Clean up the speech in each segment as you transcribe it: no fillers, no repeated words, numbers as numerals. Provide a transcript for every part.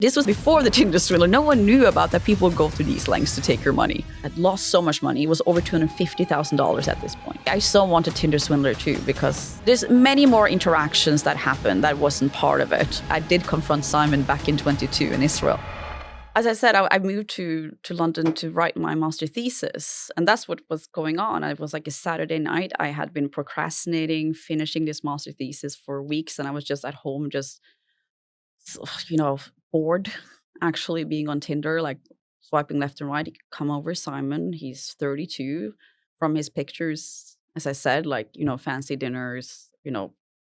This was before the Tinder Swindler. No one knew about that people would go through these lengths to take your money. I'd lost so much money. It was over $250,000 at this point. I so wanted Tinder Swindler too, because there's many more interactions that happened that wasn't part of it. I did confront Simon back in 22 in Israel. As I said, I moved to London to write my master thesis. And that's what was going on. It was like a Saturday night. I had been procrastinating, finishing this master thesis for weeks. And I was just at home, just, bored, actually being on Tinder, like swiping left and right. Come over, Simon. He's 32. From his pictures, as I said, like, fancy dinners,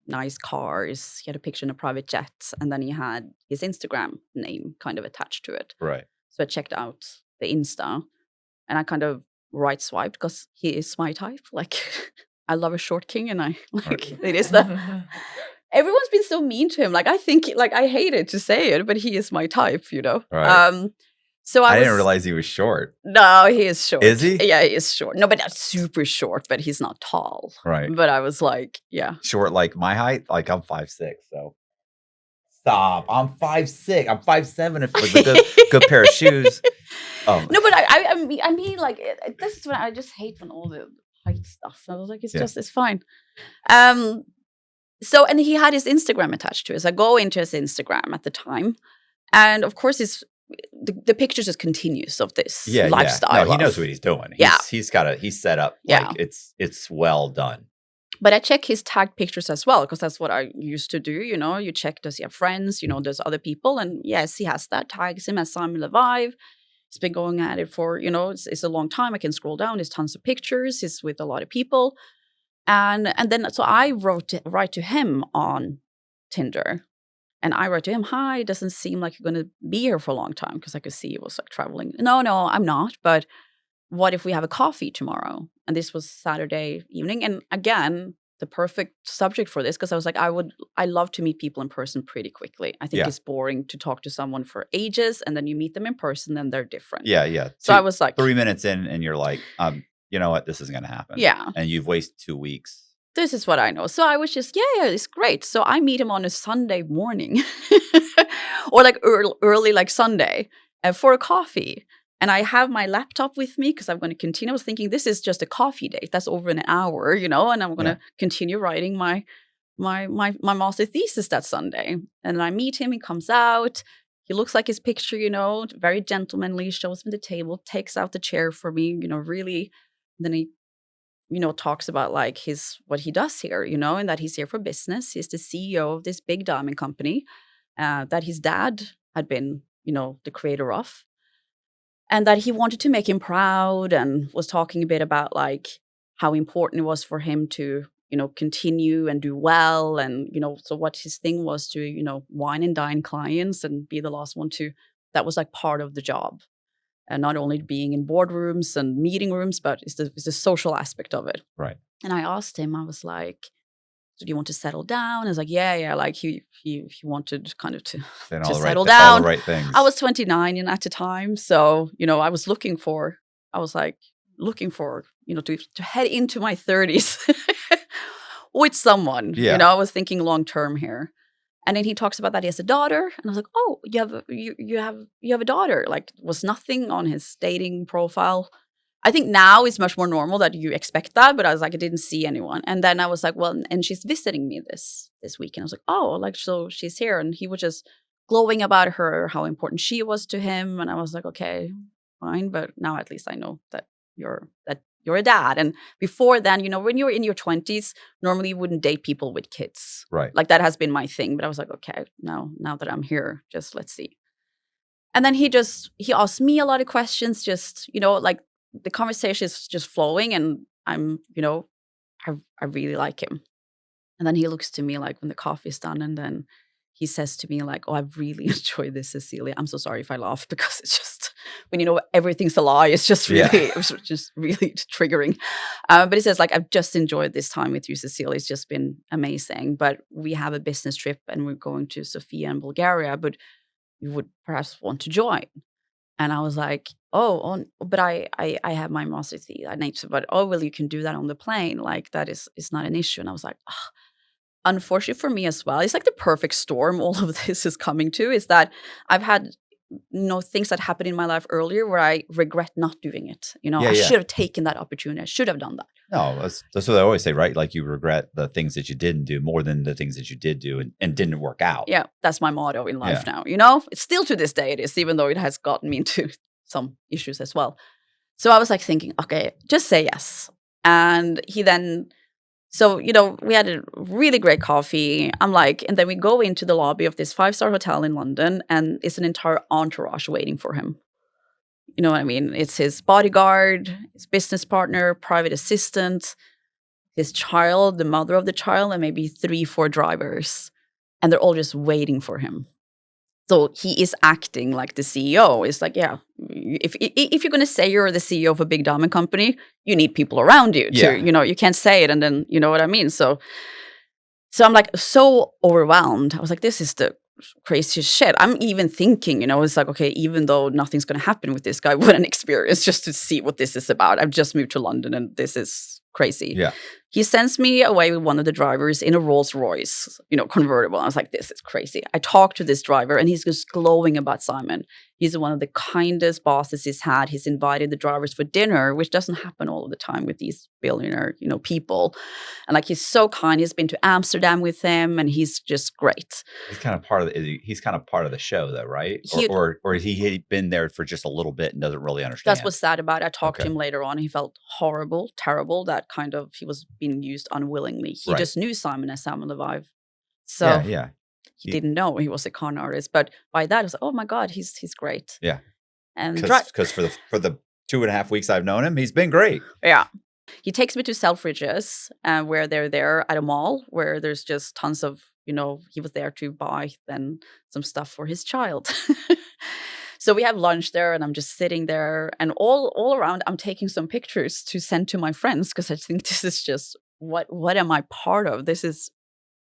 nice cars. He had a picture in a private jet, and then he had his Instagram name kind of attached to it. Right. So I checked out the Insta, and I kind of right swiped because he is my type. Like, I love a short king, and I like it is that. Everyone's been so mean to him. Like, I think, like, I hate it to say it, but he is my type, Right. So I didn't realize he was short. No, he is short. Is he? Yeah, he is short. No, but not super short, but he's not tall. Right. But I was like, yeah. Short like my height? Like I'm 5'6", so. Stop. I'm 5'6". I'm 5'7" if with a good pair of shoes. No, but I mean, like, this is when I just hate when all the height stuff. I was like, it's fine. So, and he had his Instagram attached to it. So I go into his Instagram at the time. And of course, the picture just continues of this lifestyle. Yeah. No, he knows what he's doing. He's set up. Like it's well done. But I check his tagged pictures as well, because that's what I used to do. You check, does he have friends? There's other people. And yes, he has that. Tags him as Simon Levive. He's been going at it for, it's a long time. I can scroll down. There's tons of pictures. He's with a lot of people. And then, so I write to him on Tinder. And I wrote to him, hi, it doesn't seem like you're going to be here for a long time, because I could see he was like traveling. No, I'm not. But what if we have a coffee tomorrow? And this was Saturday evening. And again, the perfect subject for this, because I was like, I love to meet people in person pretty quickly. I think it's boring to talk to someone for ages, and then you meet them in person and they're different. Yeah. So I was like 3 minutes in and you're like, you know what? This isn't going to happen. Yeah. And you've wasted 2 weeks. This is what I know. So I was just, it's great. So I meet him on a Sunday morning or like early like Sunday for a coffee. And I have my laptop with me because I'm going to continue. I was thinking, this is just a coffee date. That's over an hour, and I'm going to continue writing my master thesis that Sunday. And I meet him. He comes out. He looks like his picture, very gentlemanly, shows me the table, takes out the chair for me, really. Then he, talks about like what he does here, and that he's here for business. He's the CEO of this big diamond company that his dad had been, the creator of. And that he wanted to make him proud, and was talking a bit about like how important it was for him to, continue and do well. And, so what his thing was to, wine and dine clients and be the last one that was like part of the job. And not only being in boardrooms and meeting rooms, but it's the social aspect of it. Right. And I asked him, I was like, do you want to settle down? I was like, yeah. Like he wanted kind of to settle down. All the right things. I was 29 at the time. So, I was looking for, to head into my 30s with someone. Yeah. I was thinking long term here. And then he talks about that he has a daughter. And I was like, oh, you have a daughter. Like, was nothing on his dating profile. I think now it's much more normal that you expect that, but I was like, I didn't see anyone. And then I was like, well, and she's visiting me this weekend. I was like, oh, like, so she's here. And he was just glowing about her, how important she was to him. And I was like, okay, fine. But now at least I know that you're a dad. And before then, when you're in your 20s, normally you wouldn't date people with kids. Right. Like, that has been my thing. But I was like, okay, now that I'm here, just let's see. And then he asked me a lot of questions, just, like, the conversation is just flowing, and I'm, I really like him. And then he looks to me like when the coffee's done, and then he says to me like, oh, I really enjoyed this, Cecilie. I'm so sorry if I laugh, because it's just, when everything's a lie, it's just really, it's just really triggering. But he says like, I've just enjoyed this time with you, Cecilie. It's just been amazing. But we have a business trip and we're going to Sofia in Bulgaria, but you would perhaps want to join. And I was like, but I have my master's thesis. I need to, but well, you can do that on the plane. Like, that is not an issue. And I was like, unfortunately for me as well, it's like the perfect storm all of this is coming to, is that I've had things that happened in my life earlier where I regret not doing it. Yeah, I yeah. should have taken that opportunity. I should have done that. No, that's what I always say, right? Like you regret the things that you didn't do more than the things that you did do and didn't work out. Yeah, that's my motto in life Yeah. now. It's still to this day it is, even though it has gotten me into some issues as well. So I was like thinking, okay, just say yes. And he then, so, we had a really great coffee. I'm like, and then we go into the lobby of this 5-star hotel in London, and it's an entire entourage waiting for him. You know what I mean? It's his bodyguard, his business partner, private assistant, his child, the mother of the child, and maybe 3-4 drivers. And they're all just waiting for him. So he is acting like the CEO. It's like, yeah, if you're going to say you're the CEO of a big diamond company, you need people around you to, you can't say it and then, you know what I mean? So I'm like so overwhelmed. I was like, this is the craziest shit. I'm even thinking, it's like, okay, even though nothing's going to happen with this guy, what an experience just to see what this is about. I've just moved to London and this is crazy. Yeah. He sends me away with one of the drivers in a Rolls Royce, convertible. I was like, this is crazy. I talked to this driver and he's just glowing about Simon. He's one of the kindest bosses he's had. He's invited the drivers for dinner, which doesn't happen all of the time with these billionaire, people. And like, he's so kind. He's been to Amsterdam with them and he's just great. He's kind of part of the show though, right? Or he had been there for just a little bit and doesn't really understand. That's what's sad about it. I talked to him later on. He felt horrible, terrible, that kind of, he was being used unwillingly. He just knew Simon as Simon Levive. So he didn't know he was a con artist. But by that, I was like, oh my God, he's great. Yeah. And because for the 2.5 weeks I've known him, he's been great. Yeah. He takes me to Selfridges, where they're there at a mall where there's just tons of, he was there to buy then some stuff for his child. So we have lunch there and I'm just sitting there and all around I'm taking some pictures to send to my friends because I think this is just what am I part of? This is,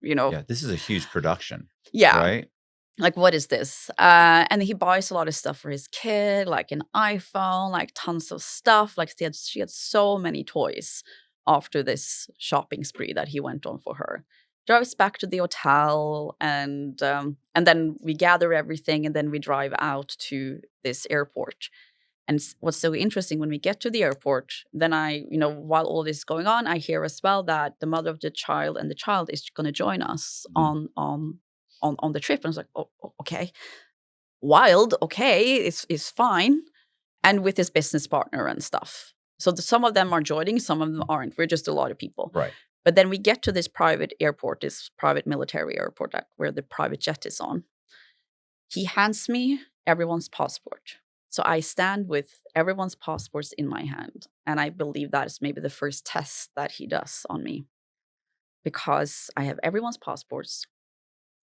Yeah, this is a huge production. Yeah. Right? Like, what is this? And he buys a lot of stuff for his kid, like an iPhone, like tons of stuff. Like she had so many toys after this shopping spree that he went on for her. Drives back to the hotel and then we gather everything and then we drive out to this airport. And what's so interesting, when we get to the airport, then while all this is going on, I hear as well that the mother of the child and the child is going to join us on the trip. And I was like, oh, okay, wild, okay, it's fine. And with his business partner and stuff. So some of them are joining, some of them aren't. We're just a lot of people. Right. But then we get to this private airport, this private military airport where the private jet is on. He hands me everyone's passport. So I stand with everyone's passports in my hand. And I believe that is maybe the first test that he does on me. Because I have everyone's passports.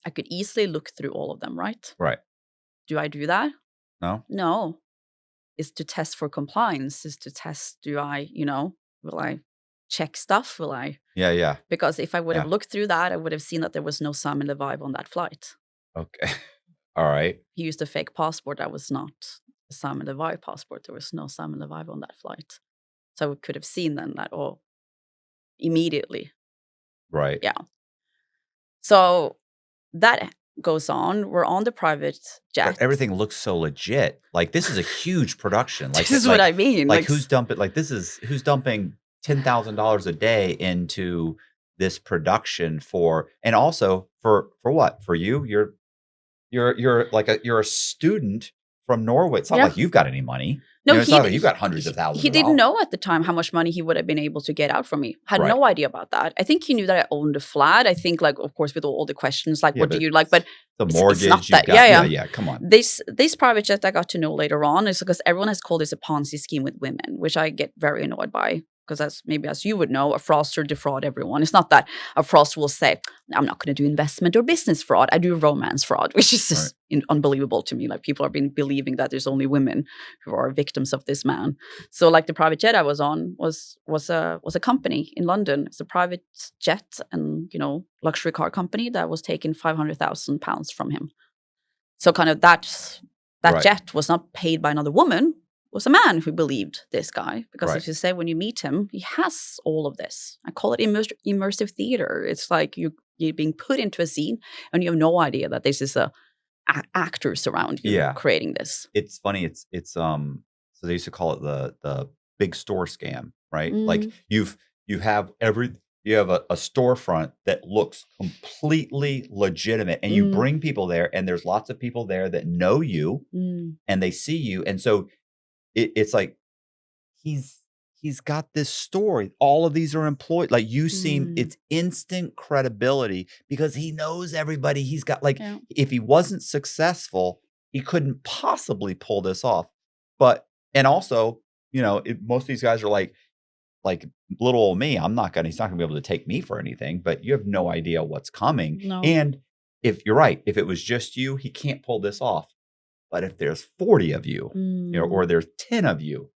I could easily look through all of them, right? Right. Do I do that? No. No. It's to test for compliance. It's to test, will I check stuff? Will I? Yeah. Because if I would have looked through that, I would have seen that there was no Simon Levive on that flight. Okay. All right. He used a fake passport that was not a Simon Levive passport. There was no Simon Levive on that flight. So I could have seen then that, immediately. Right. Yeah. So that goes on. We're on the private jet. But everything looks so legit. Like, this is a huge production. Like, this is what I mean. Like who's dumping $10,000 a day into this production and also for what? For you? You're a student from Norway. It's not like you've got any money. No, it's not like you've got hundreds of thousands. He didn't know at the time how much money he would have been able to get out from me. Had no idea about that. I think he knew that I owned a flat. I think, like, of course, with all the questions, like, what do you like? But the mortgage, it's not that. Yeah. Come on. This private jet I got to know later on is because everyone has called this a Ponzi scheme with women, which I get very annoyed by. Because as you would know, a fraudster defraud everyone. It's not that a fraudster will say, I'm not going to do investment or business fraud. I do romance fraud, which is just unbelievable to me. Like, people are believing that there's only women who are victims of this man. So like the private jet I was on was a company in London. It's a private jet and, luxury car company that was taking £500,000 from him. So kind of that jet was not paid by another woman. Was a man who believed this guy, because as you say, when you meet him, he has all of this. I call it immersive theater. It's like you you're being put into a scene and you have no idea that this is actors around you creating this. It's funny. It's so they used to call it the big store scam, right? Like you have a storefront that looks completely legitimate, and you bring people there, and there's lots of people there that know you and they see you, and so it's like he's got this story. All of these are employed. Like you seem, it's instant credibility because he knows everybody. He's got if he wasn't successful, he couldn't possibly pull this off. But, and also, most of these guys are like little old me. He's not gonna be able to take me for anything, but you have no idea what's coming. No. And if you're right, if it was just you, he can't pull this off. But if there's 40 of you, or there's 10 of you,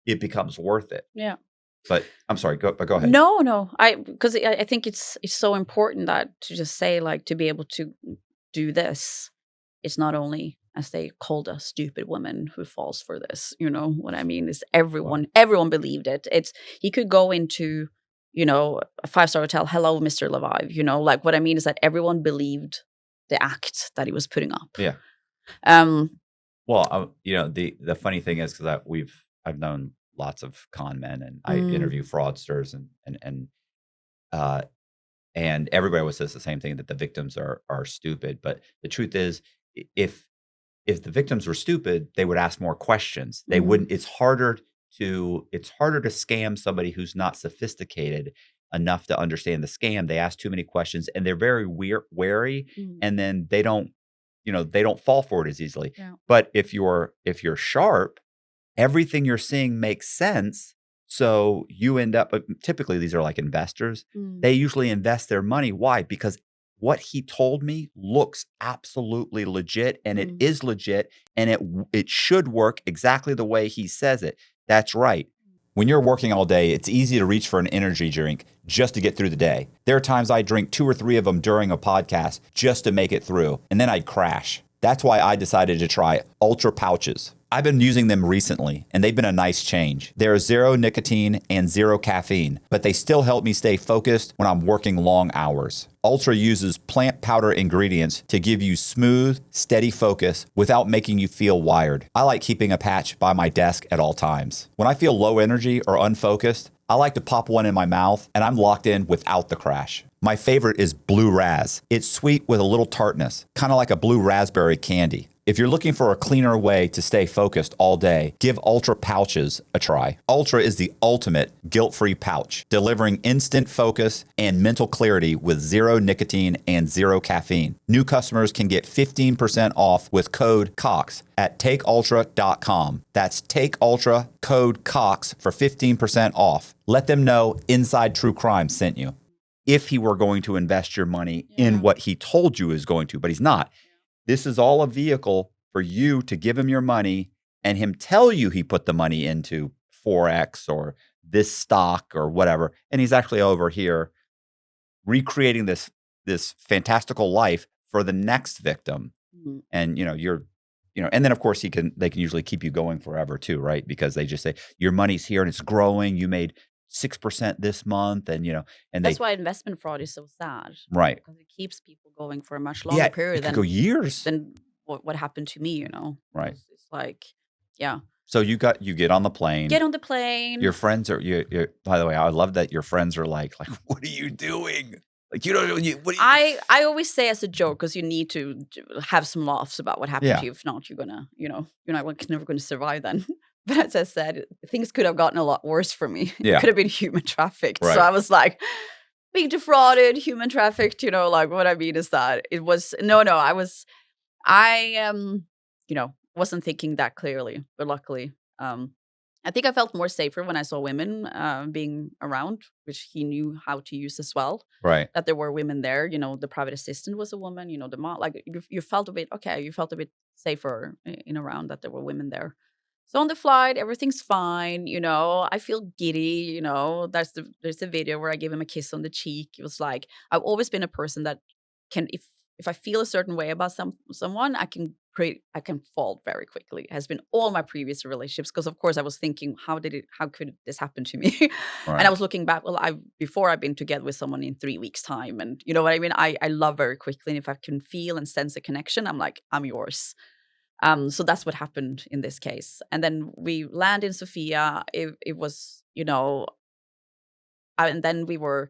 it becomes worth it. Yeah. But I'm sorry, go ahead. No. Because I think it's so important that to just say, like, to be able to do this, it's not only, as they called a stupid woman who falls for this. You know what I mean? Is everyone believed it. He could go into, a 5-star hotel, hello, Mr. Levive, like what I mean is that everyone believed the act that he was putting up. Yeah. Well, the funny thing is, because I've known lots of con men, and I interview fraudsters, and everybody always says the same thing, that the victims are stupid. But the truth is, if the victims were stupid, they would ask more questions. They wouldn't. It's harder to scam somebody who's not sophisticated enough to understand the scam. They ask too many questions, and they're very wary, and then they don't fall for it as easily. Yeah. But if you're sharp, everything you're seeing makes sense. So you end up, typically these are like investors. They usually invest their money. Why? Because what he told me looks absolutely legit, and it is legit, and it should work exactly the way he says it. That's right. When you're working all day, it's easy to reach for an energy drink just to get through the day. There are times I drink 2 or 3 of them during a podcast just to make it through, and then I'd crash. That's why I decided to try Ultra Pouches. I've been using them recently, and they've been a nice change. There is 0 nicotine and 0 caffeine, but they still help me stay focused when I'm working long hours. Ultra uses plant powder ingredients to give you smooth, steady focus without making you feel wired. I like keeping a patch by my desk at all times. When I feel low energy or unfocused, I like to pop one in my mouth, and I'm locked in without the crash. My favorite is Blue Raz. It's sweet with a little tartness, kind of like a blue raspberry candy. If you're looking for a cleaner way to stay focused all day, give Ultra Pouches a try. Ultra is the ultimate guilt-free pouch, delivering instant focus and mental clarity with 0 nicotine and 0 caffeine. New customers can get 15% off with code COX at takeultra.com. That's TakeUltra, code COX for 15% off. Let them know Inside True Crime sent you. If he were going to invest your money in what he told you is going to, but he's not. This is all a vehicle for you to give him your money and him tell you he put the money into Forex or this stock or whatever. And he's actually over here recreating this fantastical life for the next victim. And, and then of course they can usually keep you going forever too, right? Because they just say your money's here and it's growing. You made 6% this month, and that's why investment fraud is so sad, right? Because it keeps people going for a much longer period than go years. Than what happened to me, Right? It's like, yeah. So you get on the plane. Get on the plane. Your friends are you. By the way, I love that your friends are like, what are you doing? Like what are you? I always say as a joke, because you need to have some laughs about what happened to you. If not, you're gonna, you're never going to survive then. But as I said, things could have gotten a lot worse for me. Yeah. It could have been human trafficked. Right. So I was like, being defrauded, human trafficked, like what I mean is that it was, I wasn't thinking that clearly. But luckily, I think I felt more safer when I saw women being around, which he knew how to use as well. Right. That there were women there. The private assistant was a woman. The mom, like you felt a bit you felt a bit safer in around that there were women there. So on the flight, everything's fine. I feel giddy. There's the video where I give him a kiss on the cheek. It was like I've always been a person that can, if I feel a certain way about someone, I can I can fall very quickly. It has been all my previous relationships because, of course, I was thinking, how could this happen to me? And I was looking back. Well, before I've been together with someone in 3 weeks' time, and you know what I mean. I love very quickly, and if I can feel and sense a connection, I'm like, I'm yours. So that's what happened in this case. And then we land in Sofia. It was, and then we were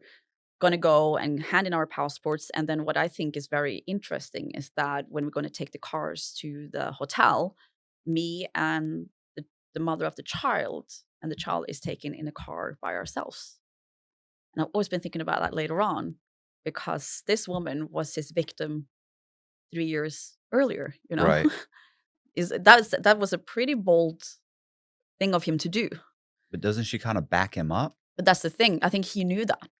going to go and hand in our passports. And then what I think is very interesting is that when we're going to take the cars to the hotel, me and the mother of the child and the child is taken in a car by ourselves. And I've always been thinking about that later on, because this woman was his victim 3 years earlier, Right. That was a pretty bold thing of him to do. But doesn't she kind of back him up? But that's the thing. I think he knew that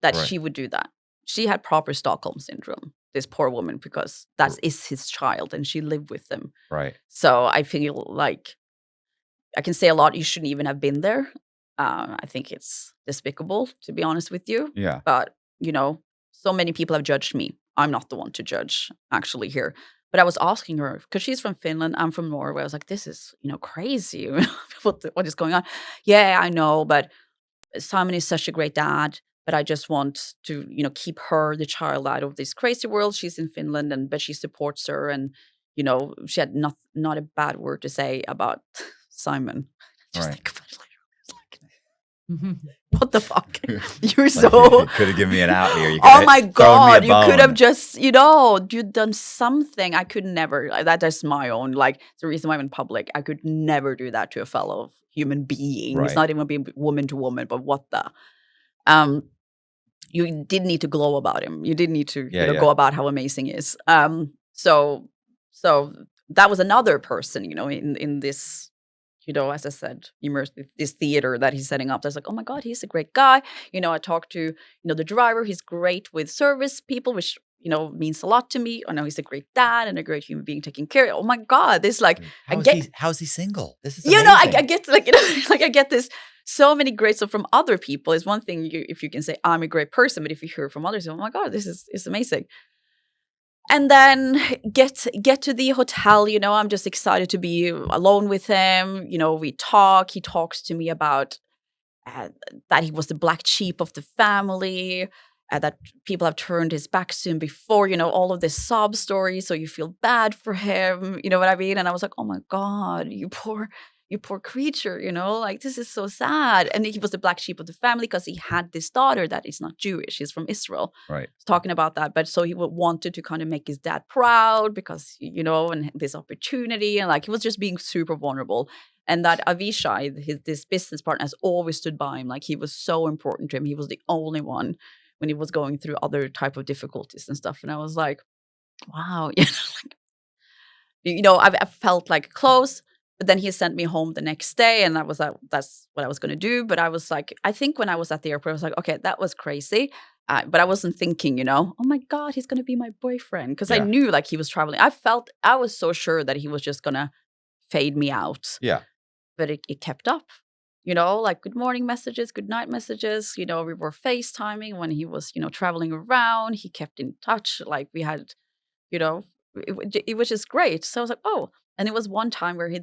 Right. she would do that. She had proper Stockholm syndrome, this poor woman, because that is his child and she lived with them. Right. So I feel like I can say a lot. You shouldn't even have been there. I think it's despicable, to be honest with you. Yeah. But, so many people have judged me. I'm not the one to judge actually here. But I was asking her, because she's from Finland, I'm from Norway. I was like, this is, crazy. What is going on? Yeah, I know. But Simon is such a great dad. But I just want to, keep her, the child, out of this crazy world. She's in Finland, but she supports her. And, she had not a bad word to say about Simon. Just think about it later. What the fuck? You're so... You could have given me an out here. Oh my God. You could have just, you'd done something. I could never. That's my own, the reason why I'm in public. I could never do that to a fellow human being. Right. It's not even being woman to woman, but what the... You did need to glow about him. You did need to go about how amazing he is. So that was another person, in this, as I said, immersed with this theater that he's setting up. I was like, oh my God, he's a great guy. I talked to, the driver. He's great with service people, which, means a lot to me. I know he's a great dad and a great human being taking care of. Oh my God, this how is he single? This is amazing. I get I get this. So many great stuff from other people. Is one thing if you can say I'm a great person, but if you hear from others, oh my God, this is amazing. And then get to the hotel. I'm just excited to be alone with him. We talk. He talks to me about that he was the black sheep of the family. That people have turned his back to him before. All of this sob story. So you feel bad for him. You know what I mean? And I was like, oh my God, you poor creature, this is so sad. And he was the black sheep of the family because he had this daughter that is not Jewish. She's from Israel. Right. Talking about that. But so he wanted to kind of make his dad proud because, and this opportunity. And he was just being super vulnerable. And that Avishai, this business partner, has always stood by him. He was so important to him. He was the only one when he was going through other type of difficulties and stuff. And I was like, wow. I felt close. But then he sent me home the next day, and that's what I was going to do. But I was like, I think when I was at the airport, I was like, okay, that was crazy. But I wasn't thinking, oh my God, he's going to be my boyfriend. Because I knew he was traveling. I was so sure that he was just going to fade me out. Yeah. But it kept up, good morning messages, good night messages. We were FaceTiming when he was, traveling around. He kept in touch. We had, it was just great. So I was like, oh. And it was one time where he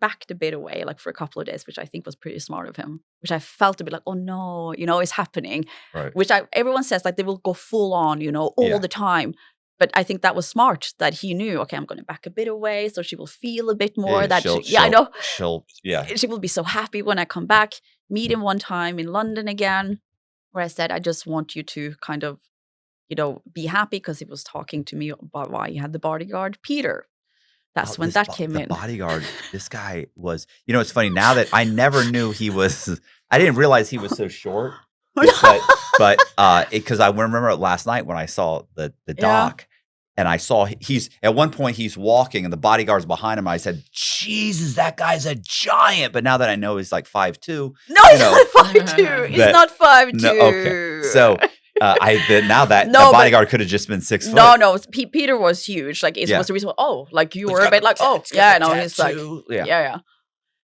backed a bit away, for a couple of days, which I think was pretty smart of him, which I felt a bit oh no, it's happening. Right. Which everyone says they will go full on, all the time. But I think that was smart that he knew, okay, I'm going to back a bit away so she will feel a bit more I know. She will be so happy when I come back. Meet him one time in London again, where I said, I just want you to kind of, be happy, because he was talking to me about why he had the bodyguard, Peter. That's when that came in. The bodyguard, this guy was, it's funny now that I never knew I didn't realize he was so short. But because I remember last night when I saw the doc, and I saw at one point he's walking and the bodyguard's behind him. I said, Jesus, that guy's a giant. But now that I know he's 5'2". No, he's not 5'2". He's not 5'2". No, okay. So the bodyguard could have just been 6 foot. No, Peter was huge. It was the reason. You were a bit he's yeah.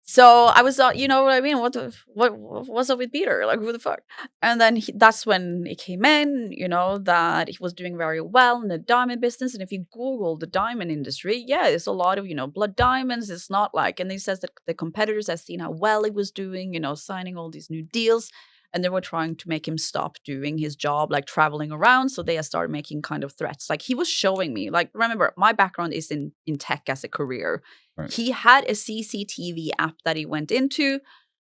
So I was, you know what I mean? What's up with Peter? Like, who the fuck? And then that's when it came in, you know, that he was doing very well in the diamond business. And if you Google the diamond industry, yeah, there's a lot of, you know, blood diamonds. It's not like, and he says that the competitors have seen how well he was doing, you know, signing all these new deals. And they were trying to make him stop doing his job, like traveling around. So they started making kind of threats. Like he was showing me, like, remember, my background is in tech as a career. Right. He had a CCTV app that he went into,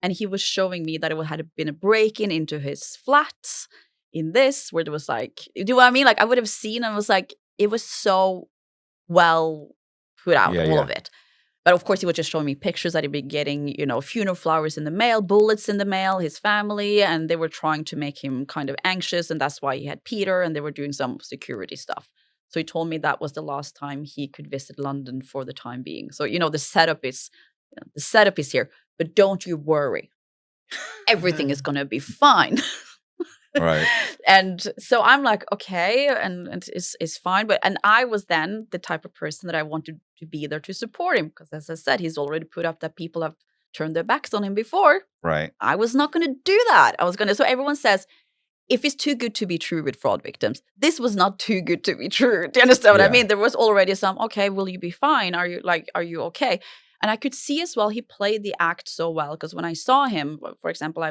and he was showing me that it had been a break-in into his flat in this, where there was like, do you know what I mean? Like I would have seen and was like, it was so well put out, all of it. But of course, he was just showing me pictures that he'd been getting, you know, funeral flowers in the mail, bullets in the mail, his family, and they were trying to make him kind of anxious. And that's why he had Peter, and they were doing some security stuff. So he told me that was the last time he could visit London for the time being. So, you know, the setup is here, but don't you worry. Everything is going to be fine. Right. And so I'm like, okay, and it's fine. And I was then the type of person that I wanted to be there to support him. Because as I said, he's already put up that people have turned their backs on him before. Right. I was not going to do that. So everyone says, if it's too good to be true with fraud victims, this was not too good to be true. Do you understand what I mean? There was already some, okay, will you be fine? Are you okay? And I could see as well, he played the act so well. Because when I saw him, for example,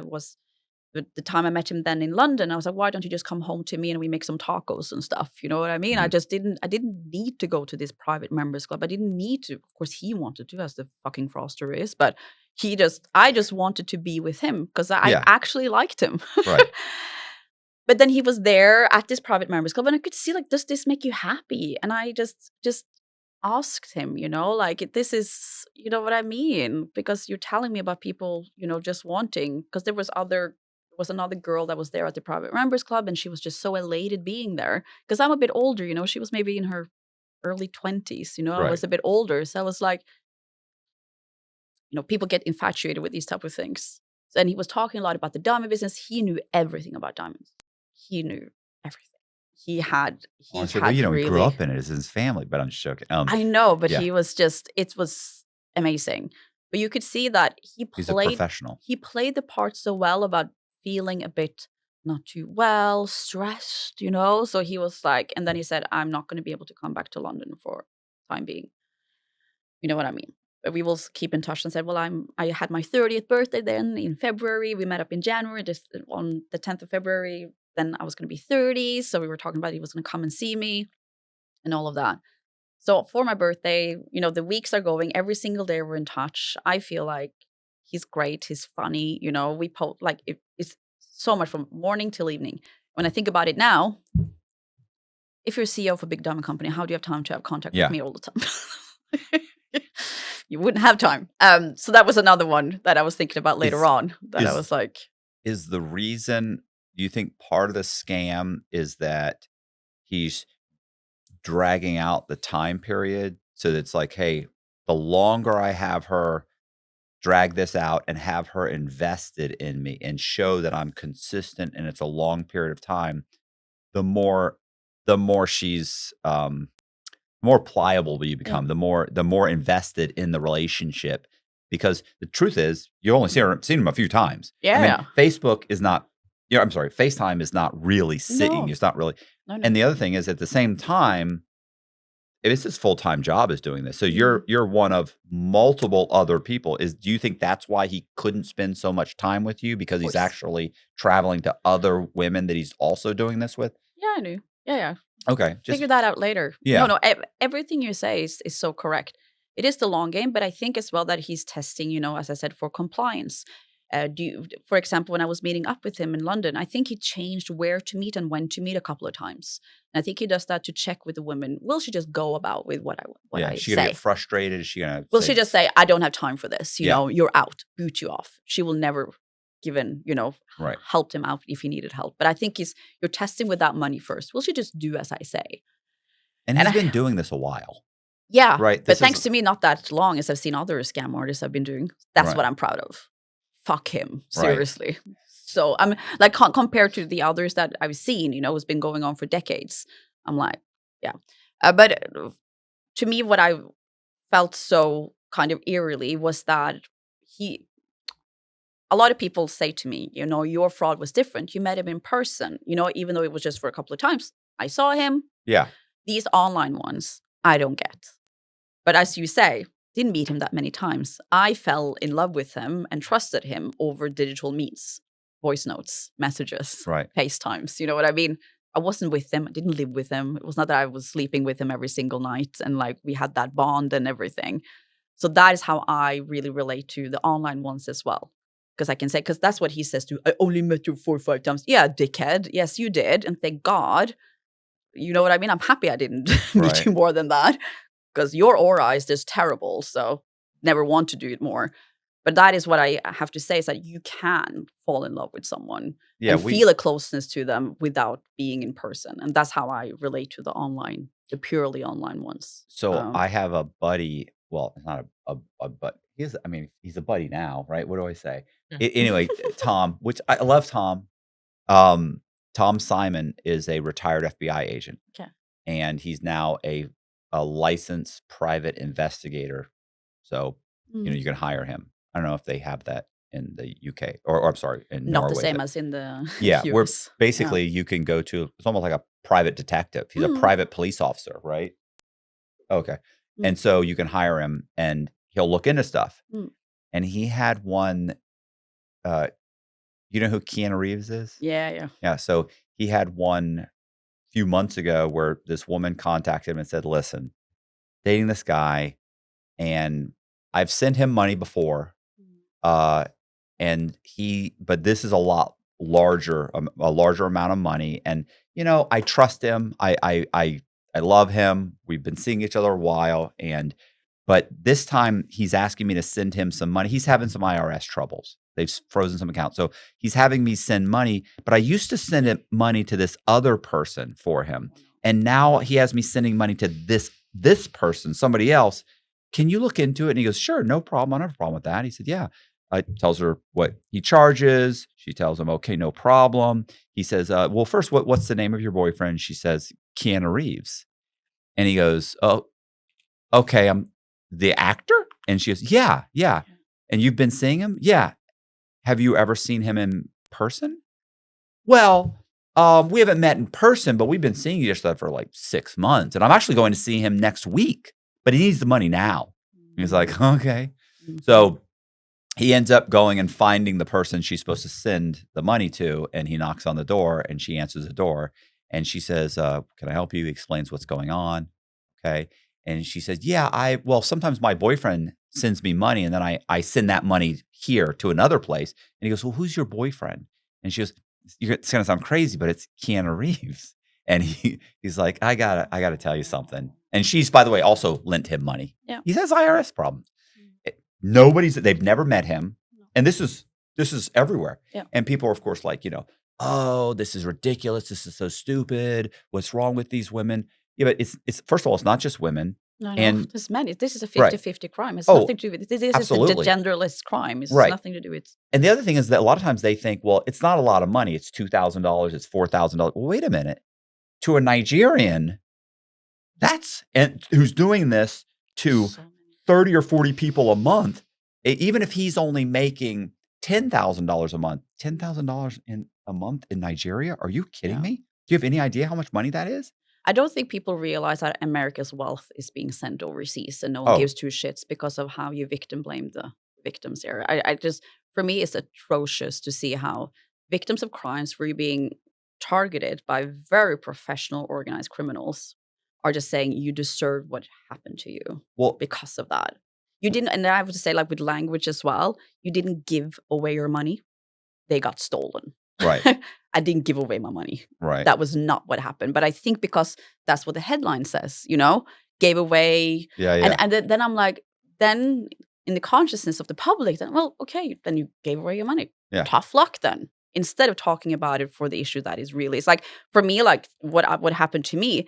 the time I met him then in London, I was like, why don't you just come home to me and we make some tacos and stuff? You know what I mean? Mm-hmm. I didn't need to go to this private members club. I didn't need to. Of course, he wanted to, as the fucking Froster is, but I just wanted to be with him because I actually liked him. Right. But then he was there at this private members club and I could see, like, does this make you happy? And I just asked him, you know, like, this is, you know what I mean? Because you're telling me about people, you know, just wanting, because there was another girl that was there at the private members club and she was just so elated being there. Because I'm a bit older, you know, she was maybe in her early 20s, you know, I was a bit older. So I was like, you know, people get infatuated with these type of things. And he was talking a lot about the diamond business. He knew everything about diamonds. He knew everything. He grew up in it as his family, but I'm just joking. I know, but he was it was amazing. But you could see that he's a professional. He played the part so well about feeling a bit not too well, stressed, you know? So he was like, and then he said, I'm not going to be able to come back to London for time being. You know what I mean? But we will keep in touch, and said, well, I had my 30th birthday then in February. We met up in January, just on the 10th of February. Then I was going to be 30. So we were talking about he was going to come and see me and all of that. So for my birthday, you know, the weeks are going. Every single day we're in touch. I feel like he's great. He's funny. You know, we post, like, it's so much from morning till evening. When I think about it now, if you're a CEO of a big diamond company, how do you have time to have contact with me all the time? You wouldn't have time. So that was another one that I was thinking about later on. That I was like, is the reason, do you think part of the scam is that he's dragging out the time period? So that it's like, hey, the longer I have her drag this out and have her invested in me and show that I'm consistent and it's a long period of time, the more she's more pliable will you become, the more invested in the relationship. Because the truth is, you've only seen him a few times. Yeah. I mean, Facebook is not, I'm sorry, FaceTime is not really seeing. It's not really. No. And the other thing is, at the same time, it's his full-time job is doing this. So you're one of multiple other people. Do you think that's why he couldn't spend so much time with you? Because he's actually traveling to other women that he's also doing this with? Yeah, I knew. Yeah. Okay. Figure that out later. Yeah. No, everything you say is so correct. It is the long game, but I think as well that he's testing, you know, as I said, for compliance. For example, when I was meeting up with him in London, I think he changed where to meet and when to meet a couple of times. And I think he does that to check with the women. Will she just go about with what I she gonna get frustrated? Is she gonna? Will she just say, I don't have time for this? You know, you're out, boot you off. She will never helped him out if he needed help. But I think you're testing with that money first. Will she just do as I say? And he's been doing this a while. Yeah. Right. But thanks to me, not that long, as I've seen other scam artists I've been doing. That's what I'm proud of. Fuck him. Seriously. Right. So I'm like, compared to the others that I've seen, you know, it's been going on for decades. I'm like, yeah. But to me, what I felt so kind of eerily was that a lot of people say to me, your fraud was different. You met him in person, even though it was just for a couple of times. I saw him. Yeah. These online ones, I don't get. But as you say, didn't meet him that many times. I fell in love with him and trusted him over digital means, voice notes, messages, Right. FaceTimes. You know what I mean? I wasn't with him. I didn't live with him. It was not that I was sleeping with him every single night and like we had that bond and everything. So that is how I really relate to the online ones as well. Because I can say, because that's what he says to, I only met you 4 or 5 times. Yeah, dickhead. Yes, you did. And thank God. You know what I mean? I'm happy I didn't meet you more than that. Because your aura is just terrible. So never want to do it more. But that is what I have to say, is that you can fall in love with someone and feel a closeness to them without being in person. And that's how I relate to the purely online ones. So I have a buddy. Well, it's not a but he's a buddy now, right? What do I say? Anyway, Tom, which I love Tom. Tom Simon is a retired FBI agent. Okay. And he's now a licensed private investigator. So, you can hire him. I don't know if they have that in the UK or I'm sorry, in Not Norway. the same as in the Yeah, US. where basically you can go to, it's almost like a private detective. He's a private police officer, right? Okay. And so you can hire him and he'll look into stuff. And he had one, you know who Keanu Reeves is? Yeah. Yeah. So he had one few months ago where this woman contacted him and said, listen, dating this guy and I've sent him money before. But this is a lot larger, a larger amount of money. And, I trust him. I love him. We've been seeing each other a while. But this time he's asking me to send him some money. He's having some IRS troubles. They've frozen some accounts. So he's having me send money, but I used to send him money to this other person for him. And now he has me sending money to this person, somebody else. Can you look into it? And he goes, sure, no problem. I don't have a problem with that. He said, yeah. I tells her what he charges. She tells him, okay, no problem. He says, well, first, what's the name of your boyfriend? She says, Keanu Reeves. And he goes, oh, okay, I'm the actor? And she goes, yeah. And you've been seeing him? Yeah. Have you ever seen him in person? Well, we haven't met in person, but we've been seeing each other for like 6 months. And I'm actually going to see him next week, but he needs the money now. He's like, okay. So he ends up going and finding the person she's supposed to send the money to. And he knocks on the door and she answers the door. And she says, can I help you? He explains what's going on. Okay. And she says, yeah, sometimes my boyfriend sends me money and then I send that money here to another place. And he goes, well, who's your boyfriend? And she goes, it's going to sound crazy, but it's Keanu Reeves. And he's like, I gotta tell you something. And she's, by the way, also lent him money. Yeah. He has IRS problems. They've never met him. And this is everywhere. Yeah. And people are, of course, like, oh, this is ridiculous. This is so stupid. What's wrong with these women? Yeah, but it's first of all, it's not just women. No, there's many. This is a 50-50 crime. It's nothing to do with it. This is a genderless crime. It's nothing to do with. And the other thing is that a lot of times they think, well, it's not a lot of money. It's $2,000. It's $4,000. Well, wait a minute. To a Nigerian, who's doing this to 30 or 40 people a month, even if he's only making $10,000 a month, $10,000 in a month in Nigeria? Are you kidding me? Do you have any idea how much money that is? I don't think people realize that America's wealth is being sent overseas and no one gives two shits because of how you victim blame the victims here. For me, it's atrocious to see how victims of crimes were being targeted by very professional organized criminals are just saying you deserve what happened to you because of that. You didn't, and I have to say, like with language as well, you didn't give away your money. They got stolen. Right. I didn't give away my money. Right. That was not what happened. But I think because that's what the headline says, gave away. Yeah. And then I'm like, then in the consciousness of the public, then, well, okay, then you gave away your money. Yeah. Tough luck then. Instead of talking about it for the issue that is really, it's like, for me, like what happened to me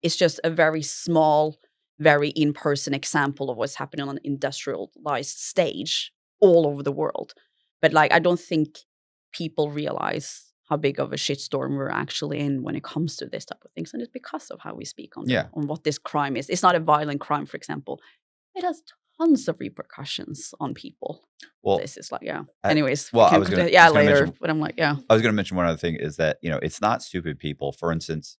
is just a very small, very in-person example of what's happening on an industrialized stage all over the world. But like, I don't think people realize how big of a shitstorm we're actually in when it comes to this type of things. And it's because of how we speak on what this crime is. It's not a violent crime, for example. It has tons of repercussions on people. Well, This is like, I- anyways, well, we I can was gonna- continue- I was gonna later, mention- but I'm like, I was going to mention one other thing is that, it's not stupid people. For instance,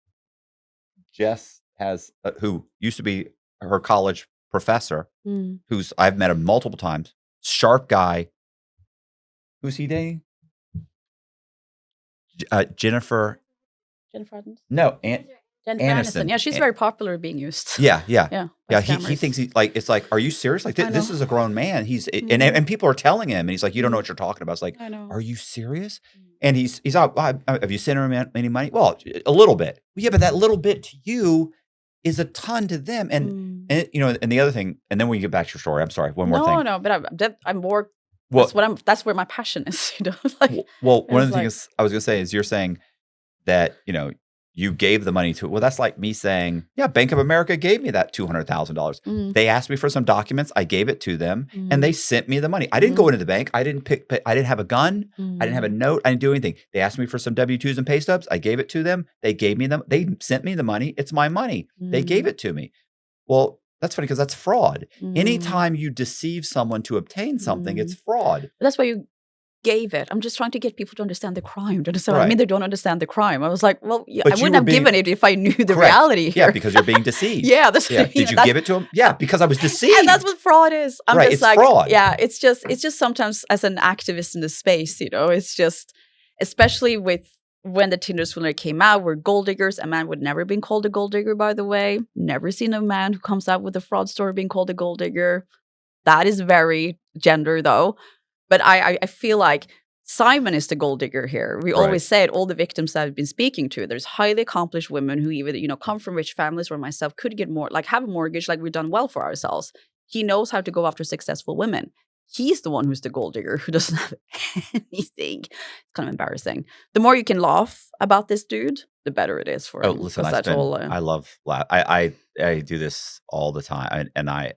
Jess has, who used to be her college professor, who's I've met him multiple times, sharp guy. Who's he dating? Jennifer. Jennifer Aniston. No, Jennifer Aniston. Aniston. Yeah, she's very popular being used. Yeah. Yeah. by He scammers. thinks it's like, are you serious? Like I this know. is a grown man. He's Mhm. and people are telling him, and he's like, you don't know what you're talking about. It's like, I know. are you serious? And he's out. Have you sent him any money? Well, a little bit. Yeah, but that little bit to you is a ton to them. And and the other thing, and then we get back to your story. I'm sorry, one more thing. No, but I'm more. Well, That's where my passion is. Like, well, one of it's the things I was going to say is you're saying that you gave the money to. Well, that's like me saying, yeah, Bank of America gave me that $200,000. They asked me for some documents. I gave it to them, and they sent me the money. I didn't go into the bank. I didn't I didn't have a gun. I didn't have a note. I didn't do anything. They asked me for some W-2s and pay stubs. I gave it to them. They gave me them. They sent me the money. It's my money. They gave it to me. Well, that's funny because that's fraud. Anytime you deceive someone to obtain something, it's fraud. That's why you gave it. I'm just trying to get people to understand the crime. Do you understand what I Right. mean? They don't understand the crime. I was like, well, yeah, But I you wouldn't were have being- given it if I knew the Correct. reality here. Yeah, because you're being deceived. Yeah, that's what I mean. Did you That's- give it to him? Yeah, because I was deceived. And that's what fraud is. I'm Right, just it's like, fraud. yeah, it's just sometimes as an activist in the space, it's just, especially with when the Tinder Swindler came out, we're gold diggers. A man would never been called a gold digger, by the way. Never seen a man who comes out with a fraud story being called a gold digger. That is very gender, though. But I feel like Simon is the gold digger here. We always say it, all the victims that I've been speaking to, there's highly accomplished women who either, come from rich families or myself could get more, like have a mortgage, like we've done well for ourselves. He knows how to go after successful women. He's the one who's the gold digger who doesn't have anything. It's kind of embarrassing. The more you can laugh about this dude, the better it is for him. Listen, 'Cause I love laugh. I do this all the time, and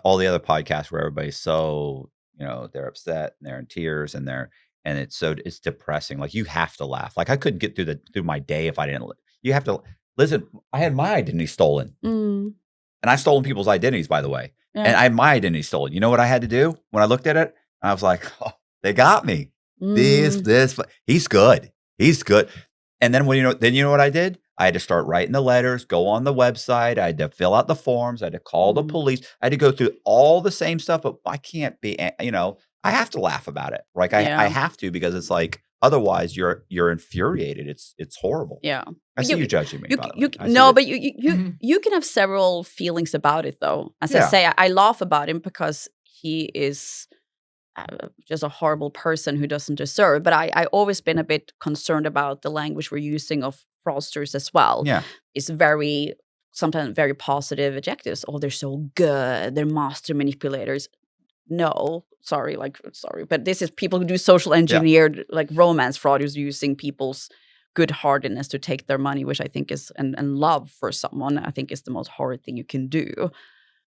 all the other podcasts where everybody's so they're upset and they're in tears and it's depressing. Like you have to laugh. Like I couldn't get through my day if I didn't. You have to listen. I had my identity stolen, and I've stolen people's identities, by the way. Yeah. And I had my identity stolen. You know what I had to do when I looked at it? I was like, oh, they got me. He's good. He's good. And then then you know what I did? I had to start writing the letters, go on the website. I had to fill out the forms. I had to call the police. I had to go through all the same stuff, but I can't be, I have to laugh about it. Like I have to, because it's like, otherwise you're infuriated. It's horrible. Yeah. I see you judging me. By the way. But you can have several feelings about it, though. As I say, I laugh about him because he is just a horrible person who doesn't deserve. But I always been a bit concerned about the language we're using of fraudsters as well. Yeah, it's sometimes very positive adjectives. Oh, they're so good. They're master manipulators. No, sorry, but this is people who do social engineered like romance fraud, who's using people's good-heartedness to take their money, which I think is and love for someone. I think is the most horrid thing you can do.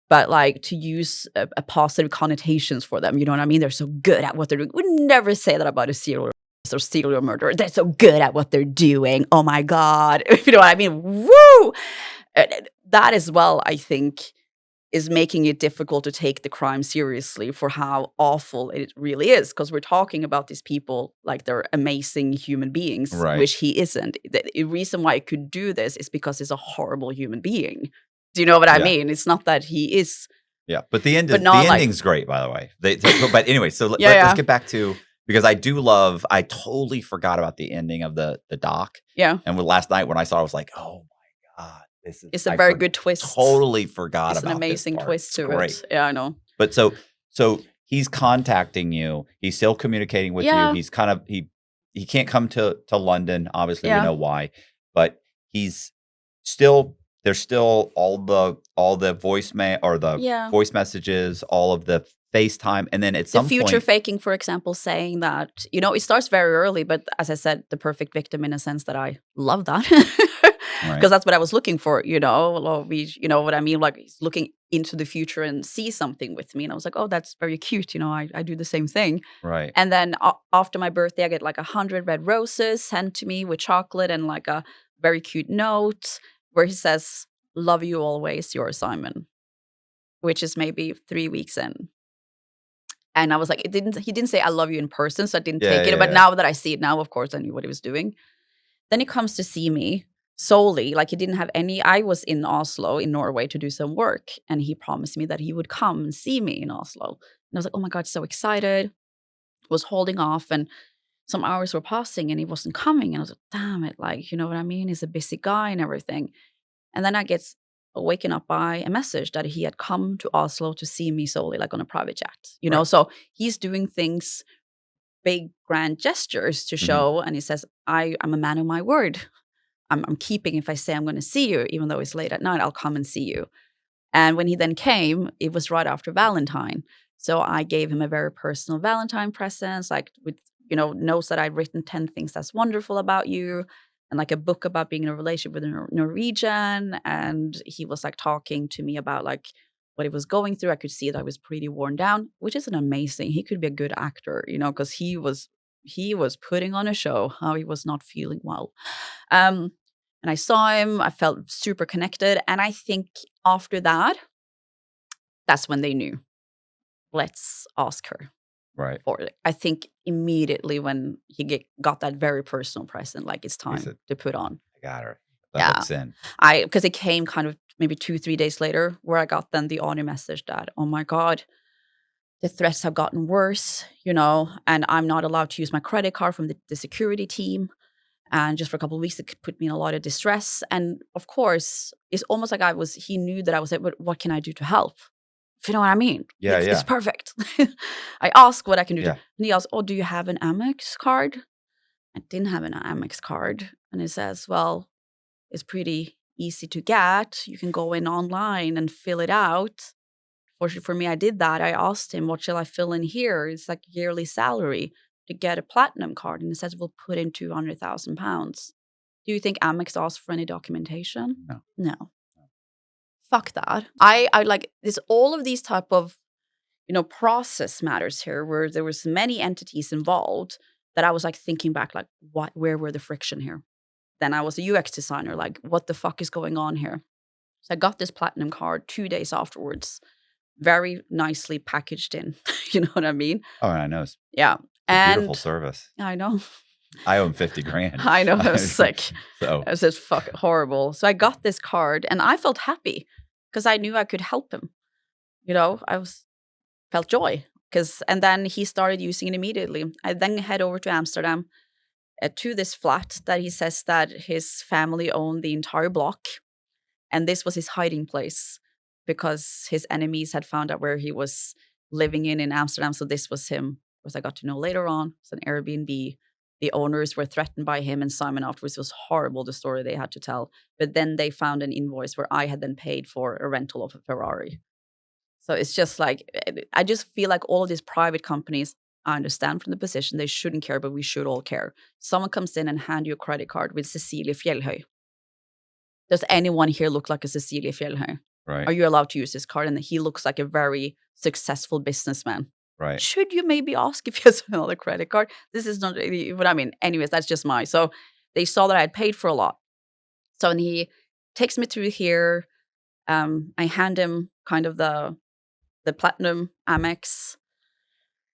But like to use a positive connotations for them, you know what I mean? They're so good at what they're doing. We would never say that about a serial murderer. They're so good at what they're doing. Oh my God. You know what I mean? Woo! That as well, I think, is making it difficult to take the crime seriously for how awful it really is. Because we're talking about these people like they're amazing human beings, which he isn't. The reason why he could do this is because he's a horrible human being. Do you know what I mean? It's not that he is. Yeah, but the ending's great, by the way. But anyway, so let's get back to, because I totally forgot about the ending of the doc. Yeah. And last night when I saw it, I was like, oh my God, it's a very good twist. Totally forgot about it. It's an amazing twist to great. it. Yeah, I know. But so he's contacting you. He's still communicating with you. He's kind of, he can't come to London. Obviously, we know why. But he's still, there's still all the voicemail or the voice messages, all of the FaceTime, and then at some point, future faking, for example, saying that it starts very early, but as I said, the perfect victim in a sense that I love that because that's what I was looking for. You know what I mean? Like he's looking into the future and see something with me, and I was like, oh, that's very cute. I do the same thing. Right. And then after my birthday, I get like 100 red roses sent to me with chocolate and like a very cute note where he says, "Love you always, your Simon." which is maybe 3 weeks in. And I was like, he didn't say I love you in person, so I didn't take it. But now that I see it now, of course, I knew what he was doing. Then he comes to see me solely, like he didn't have any, I was in Oslo, in Norway, to do some work. And he promised me that he would come and see me in Oslo. And I was like, oh my God, so excited. Was holding off, and some hours were passing and he wasn't coming. And I was like, damn it, like, you know what I mean? He's a busy guy and everything. And then I get waken up by a message that he had come to Oslo to see me solely, like on a private jet, you know? So he's doing things, big grand gestures to show. And he says, I'm a man of my word. I'm keeping, if I say I'm going to see you, even though it's late at night, I'll come and see you. And when he then came, it was right after Valentine. So I gave him a very personal Valentine present, like with, you know, notes that I'd written 10 things that's wonderful about you, and like a book about being in a relationship with a Norwegian. And he was like talking to me about like what he was going through. I could see that I was pretty worn down, which is an amazing. He could be a good actor, you know, because he was putting on a show how he was not feeling well. And I saw him. I felt super connected. And I think after that, that's when they knew. Let's ask her. Right. For it. I think immediately when he got that very personal present, like it's time to put on. I got her. That hooks in. Because it came kind of maybe 2-3 days later, where I got then the audio message that, oh my God, the threats have gotten worse, you know, and I'm not allowed to use my credit card from the security team. And just for a couple of weeks, it put me in a lot of distress. And of course, it's almost like he knew that I was like, but what can I do to help? If you know what I mean? Yeah, it's perfect. I asked what I can do. Yeah. And he asked, oh, do you have an Amex card? I didn't have an Amex card. And he says, well, it's pretty easy to get. You can go in online and fill it out. Fortunately for me, I did that. I asked him, what shall I fill in here? It's like yearly salary to get a platinum card. And he says, we'll put in £200,000. Do you think Amex asks for any documentation? No. Fuck that. I like this, all of these type of, you know, process matters here, where there was many entities involved that I was like thinking back, like where were the friction here? Then I was a UX designer, like what the fuck is going on here? So I got this platinum card 2 days afterwards, very nicely packaged in. You know what I mean? Oh, I know. Yeah. And beautiful service. I know. I owe him $50,000. I know. I was sick. So it was just fucking horrible. So I got this card and I felt happy because I knew I could help him. You know, felt joy and then he started using it immediately. I then head over to Amsterdam to this flat that he says that his family owned the entire block. And this was his hiding place because his enemies had found out where he was living in Amsterdam. So this was him, as I got to know later on. It's an Airbnb. The owners were threatened by him and Simon afterwards. It was horrible, the story they had to tell. But then they found an invoice where I had then paid for a rental of a Ferrari. So it's just like, I just feel like all of these private companies, I understand from the position, they shouldn't care, but we should all care. Someone comes in and hand you a credit card with Cecilie Fjellhoy. Does anyone here look like a Cecilie Fjellhoy? Right. Are you allowed to use this card? And he looks like a very successful businessman. Right. Should you maybe ask if he has another credit card? This is not really what I mean. Anyways, that's just my. So they saw that I had paid for a lot. So when he takes me through here, I hand him kind of the platinum Amex.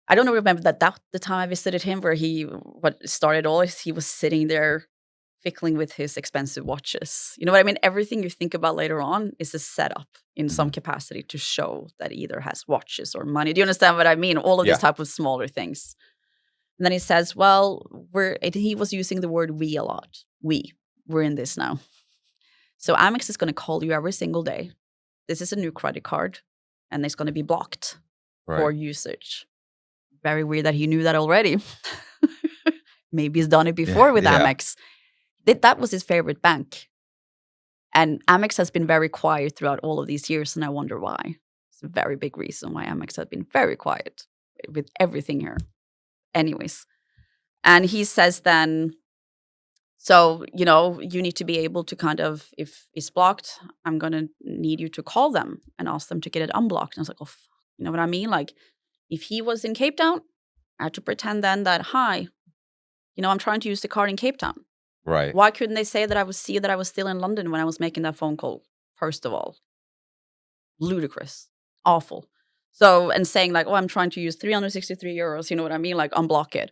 I don't remember that the time I visited him, where what started all is he was sitting there fickling with his expensive watches. You know what I mean? Everything you think about later on is a setup in some capacity to show that he either has watches or money. Do you understand what I mean? All of these type of smaller things. And then he says, well, he was using the word we a lot. We're in this now. So Amex is going to call you every single day. This is a new credit card and it's going to be blocked for usage. Very weird that he knew that already. Maybe he's done it before with Amex. That was his favorite bank. And Amex has been very quiet throughout all of these years, and I wonder why. It's a very big reason why Amex has been very quiet with everything here. Anyways. And he says then, so, you know, you need to be able to kind of, if it's blocked, I'm going to need you to call them and ask them to get it unblocked. And I was like, oh, you know what I mean? Like, if he was in Cape Town, I had to pretend then that, hi, you know, I'm trying to use the card in Cape Town. Right. Why couldn't they say that I was still in London when I was making that phone call? First of all, ludicrous. Awful. So, and saying like, oh, I'm trying to use 363 euros, you know what I mean? Like, unblock it.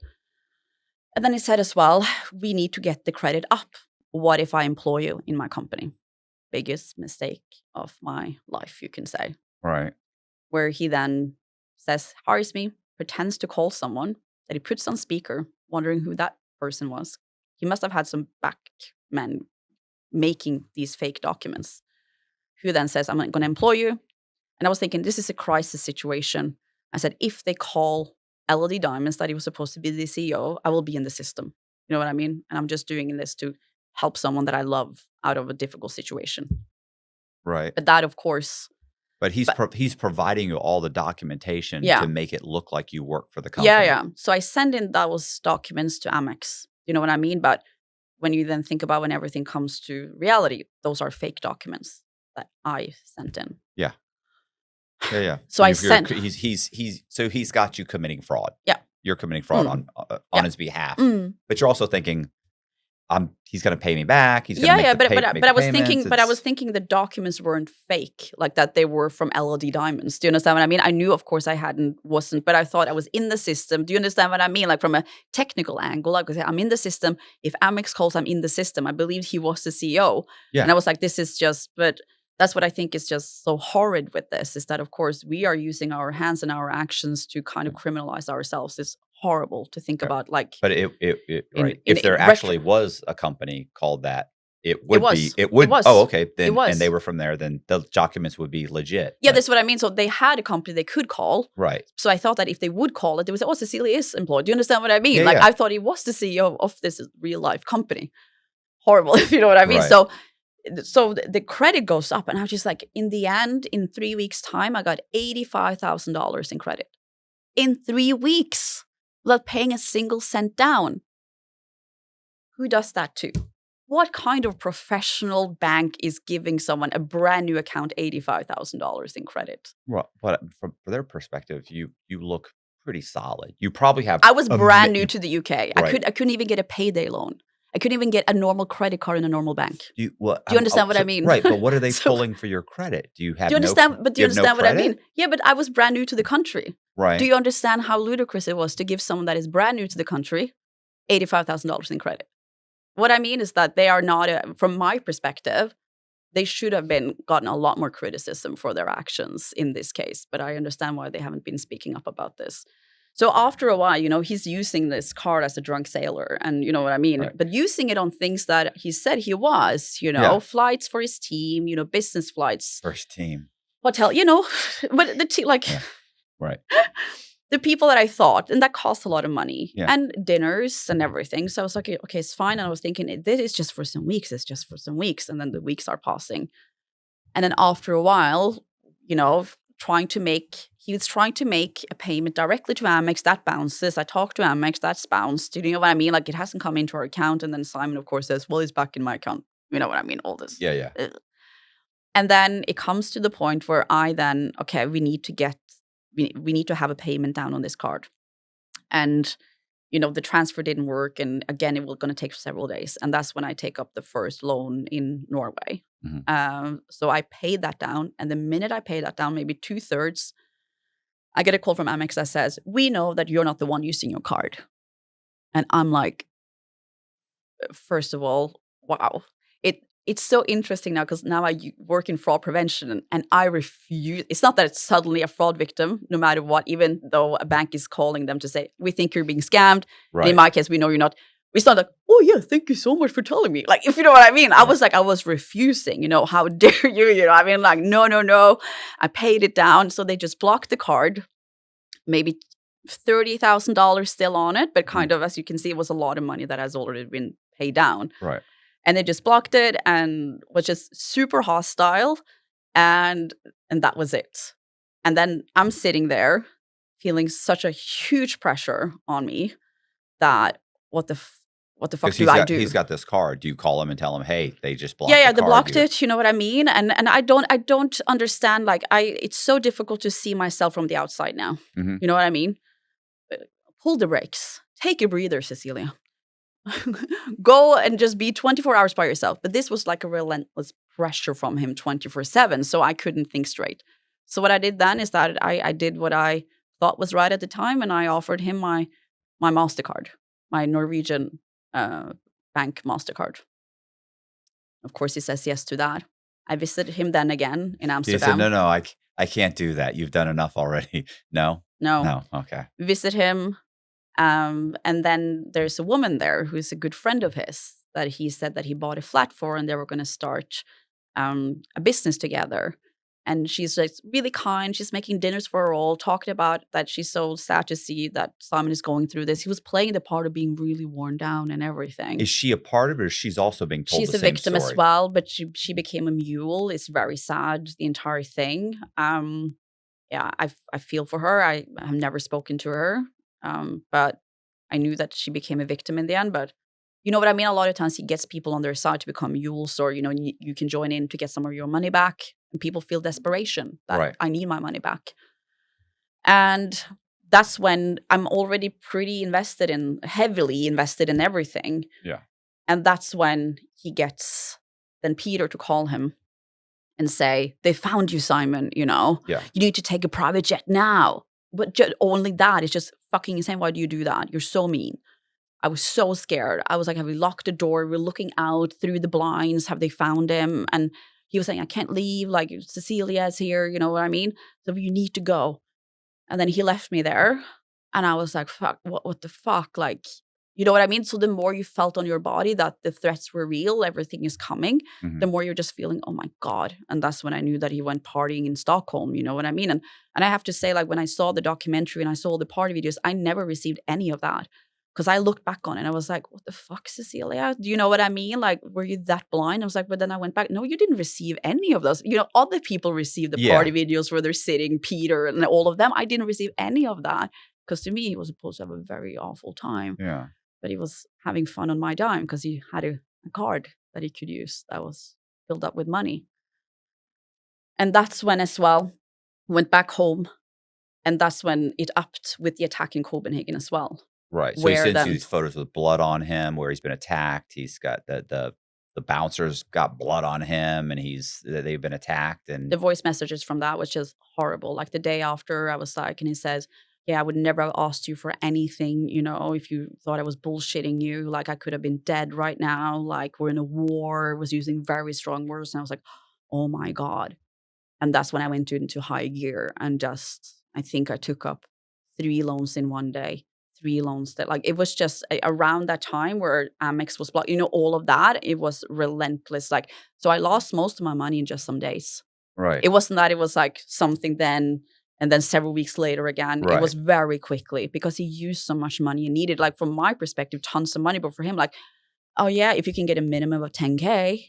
And then he said as well, we need to get the credit up. What if I employ you in my company? Biggest mistake of my life, you can say. Right. Where he then says, hires me, pretends to call someone that he puts on speaker, wondering who that person was. He must have had some back men making these fake documents, who then says, I'm going to employ you. And I was thinking, this is a crisis situation. I said, if they call LD Diamonds that he was supposed to be the CEO, I will be in the system. You know what I mean? And I'm just doing this to help someone that I love out of a difficult situation. Right. But that, of course. But he's providing you all the documentation to make it look like you work for the company. Yeah. So I send in those documents to Amex. You know what I mean? But when you then think about when everything comes to reality, those are fake documents that I sent in. Yeah. So I sent. He's got you committing fraud. Yeah. You're committing fraud on his behalf. But you're also thinking, he's going to pay me back. He's going to but I was thinking the documents weren't fake, like that they were from LD Diamonds. Do you understand what I mean? I knew, of course, wasn't, but I thought I was in the system. Do you understand what I mean? Like from a technical angle, like I'm in the system. If Amex calls, I'm in the system. I believed he was the CEO. Yeah. And I was like, this is just, but that's what I think is just so horrid with this, is that, of course, we are using our hands and our actions to kind of criminalize ourselves. It's horrible to think about. Like, but if there actually was a company called that, it would. Oh, okay. Then and they were from there, then the documents would be legit. Yeah, that's what I mean. So they had a company they could call. Right. So I thought that if they would call it, they would say, oh, Cecilie is employed. Do you understand what I mean? I thought he was the CEO of this real life company. Horrible, if you know what I mean. Right. So the credit goes up, and I was just like, in the end, in 3 weeks' time, I got $85,000 in credit. In 3 weeks, without paying a single cent down. Who does that to? What kind of professional bank is giving someone a brand new account $85,000 in credit? Well, but from their perspective, you look pretty solid. You probably have. I was brand new to the UK. Right. I couldn't even get a payday loan. I couldn't even get a normal credit card in a normal bank. Do you understand what I mean? Right, but what are they pulling for your credit? Do you have? Do you understand? But do you understand what I mean? Yeah, but I was brand new to the country. Right. Do you understand how ludicrous it was to give someone that is brand new to the country $85,000 in credit? What I mean is that they are not, from my perspective, they should have gotten a lot more criticism for their actions in this case. But I understand why they haven't been speaking up about this. So after a while, he's using this card as a drunk sailor, and you know what I mean? Right. But using it on things that he said he was, flights for his team, business flights. For his team. Hotel, but the team, like. Yeah. Right. The people that I thought, and that cost a lot of money, and dinners and everything. So I was like, okay, it's fine. And I was thinking, this is just for some weeks. It's just for some weeks. And then the weeks are passing. And then after a while, he was trying to make a payment directly to Amex. That bounces. I talked to Amex. That's bounced. You know what I mean? Like, it hasn't come into our account. And then Simon, of course, says, well, it's back in my account. You know what I mean? All this. Yeah. And then it comes to the point where we need to have a payment down on this card. And, the transfer didn't work. And again, it was going to take several days. And that's when I take up the first loan in Norway. Mm-hmm. So I paid that down. And the minute I paid that down, maybe 2/3, I get a call from Amex that says, we know that you're not the one using your card. And I'm like, first of all, wow. It's so interesting now, because now I work in fraud prevention, and I refuse. It's not that it's suddenly a fraud victim, no matter what, even though a bank is calling them to say, we think you're being scammed. Right. In my case, we know you're not. It's not like, oh yeah, thank you so much for telling me. Like, if you know what I mean. Right. I was refusing, how dare you, I mean, like, no. I paid it down. So they just blocked the card, maybe $30,000 still on it, but kind of, as you can see, it was a lot of money that has already been paid down. Right. And they just blocked it and was just super hostile. And that was it. And then I'm sitting there feeling such a huge pressure on me that what the fuck do I do? He's got this card. Do you call him and tell him, hey, they just blocked they blocked it. You know what I mean? And I don't understand. Like, it's so difficult to see myself from the outside now. Mm-hmm. You know what I mean? Pull the brakes. Take a breather, Cecilia. Go and just be 24 hours by yourself. But this was like a relentless pressure from him 24/7. So I couldn't think straight. So what I did then is that I did what I thought was right at the time, and I offered him my MasterCard, my Norwegian bank MasterCard. Of course, he says yes to that. I visited him then again in He said, Amsterdam. no, I can't do that. You've done enough already. No? No, No. Okay. visit him. And then there's a woman there who's a good friend of his that he said that he bought a flat for, and they were going to start a business together. And she's like really kind. She's making dinners for all, talking about that she's so sad to see that Simon is going through this. He was playing the part of being really worn down and everything. Is she a part of it, or she's also being told She's the a same victim as story? well, but she became a mule. It's very sad, the entire thing. Yeah, I feel for her. I have never spoken to her, but I knew that she became a victim in the end. But you know what I mean? A lot of times he gets people on their side to become mules, or, you can join in to get some of your money back. And people feel desperation that Right. I need my money back. And that's when I'm already pretty heavily invested in everything. Yeah. And that's when he gets then Peter to call him and say, they found you, Simon, Yeah. you need to take a private jet now. But only that is just fucking insane. Why do you do that? You're so mean. I was so scared. I was like, have we locked the door? We're looking out through the blinds. Have they found him? And he was saying, I can't leave. Like, Cecilia is here. You know what I mean? So you need to go. And then he left me there. And I was like, fuck, what the fuck? Like, you know what I mean? So the more you felt on your body that the threats were real, everything is coming, the more you're just feeling, oh my God. And that's when I knew that he went partying in Stockholm, you know what I mean? And I have to say, like, when I saw the documentary and I saw the party videos, I never received any of that. Because I looked back on it and I was like, what the fuck, Cecilia? Do you know what I mean? Like, were you that blind? I was like, but then I went back. No, you didn't receive any of those. Other people received the party videos where they're sitting, Peter and all of them. I didn't receive any of that. Because to me, he was supposed to have a very awful time. Yeah. But he was having fun on my dime because he had a card that he could use that was filled up with money. And that's when as well, went back home. And that's when it upped with the attack in Copenhagen as well. Right. So he sends you these photos with blood on him where he's been attacked. He's got the bouncers got blood on him, and they've been attacked. And the voice messages from that was just horrible. Like the day after, I was like, and he says, yeah, I would never have asked you for anything, if you thought I was bullshitting you, like I could have been dead right now, like we're in a war, was using very strong words. And I was like, oh my God. And that's when I went into high gear and I think I took up 3 loans in one day. 3 loans that, like, it was just around that time where Amex was blocked, all of that. It was relentless. Like, so I lost most of my money in just some days. Right. It wasn't that it was like something then, and then several weeks later again. Right. It was very quickly because he used so much money and needed, like, from my perspective, tons of money. But for him, like, oh yeah, if you can get a minimum of 10K,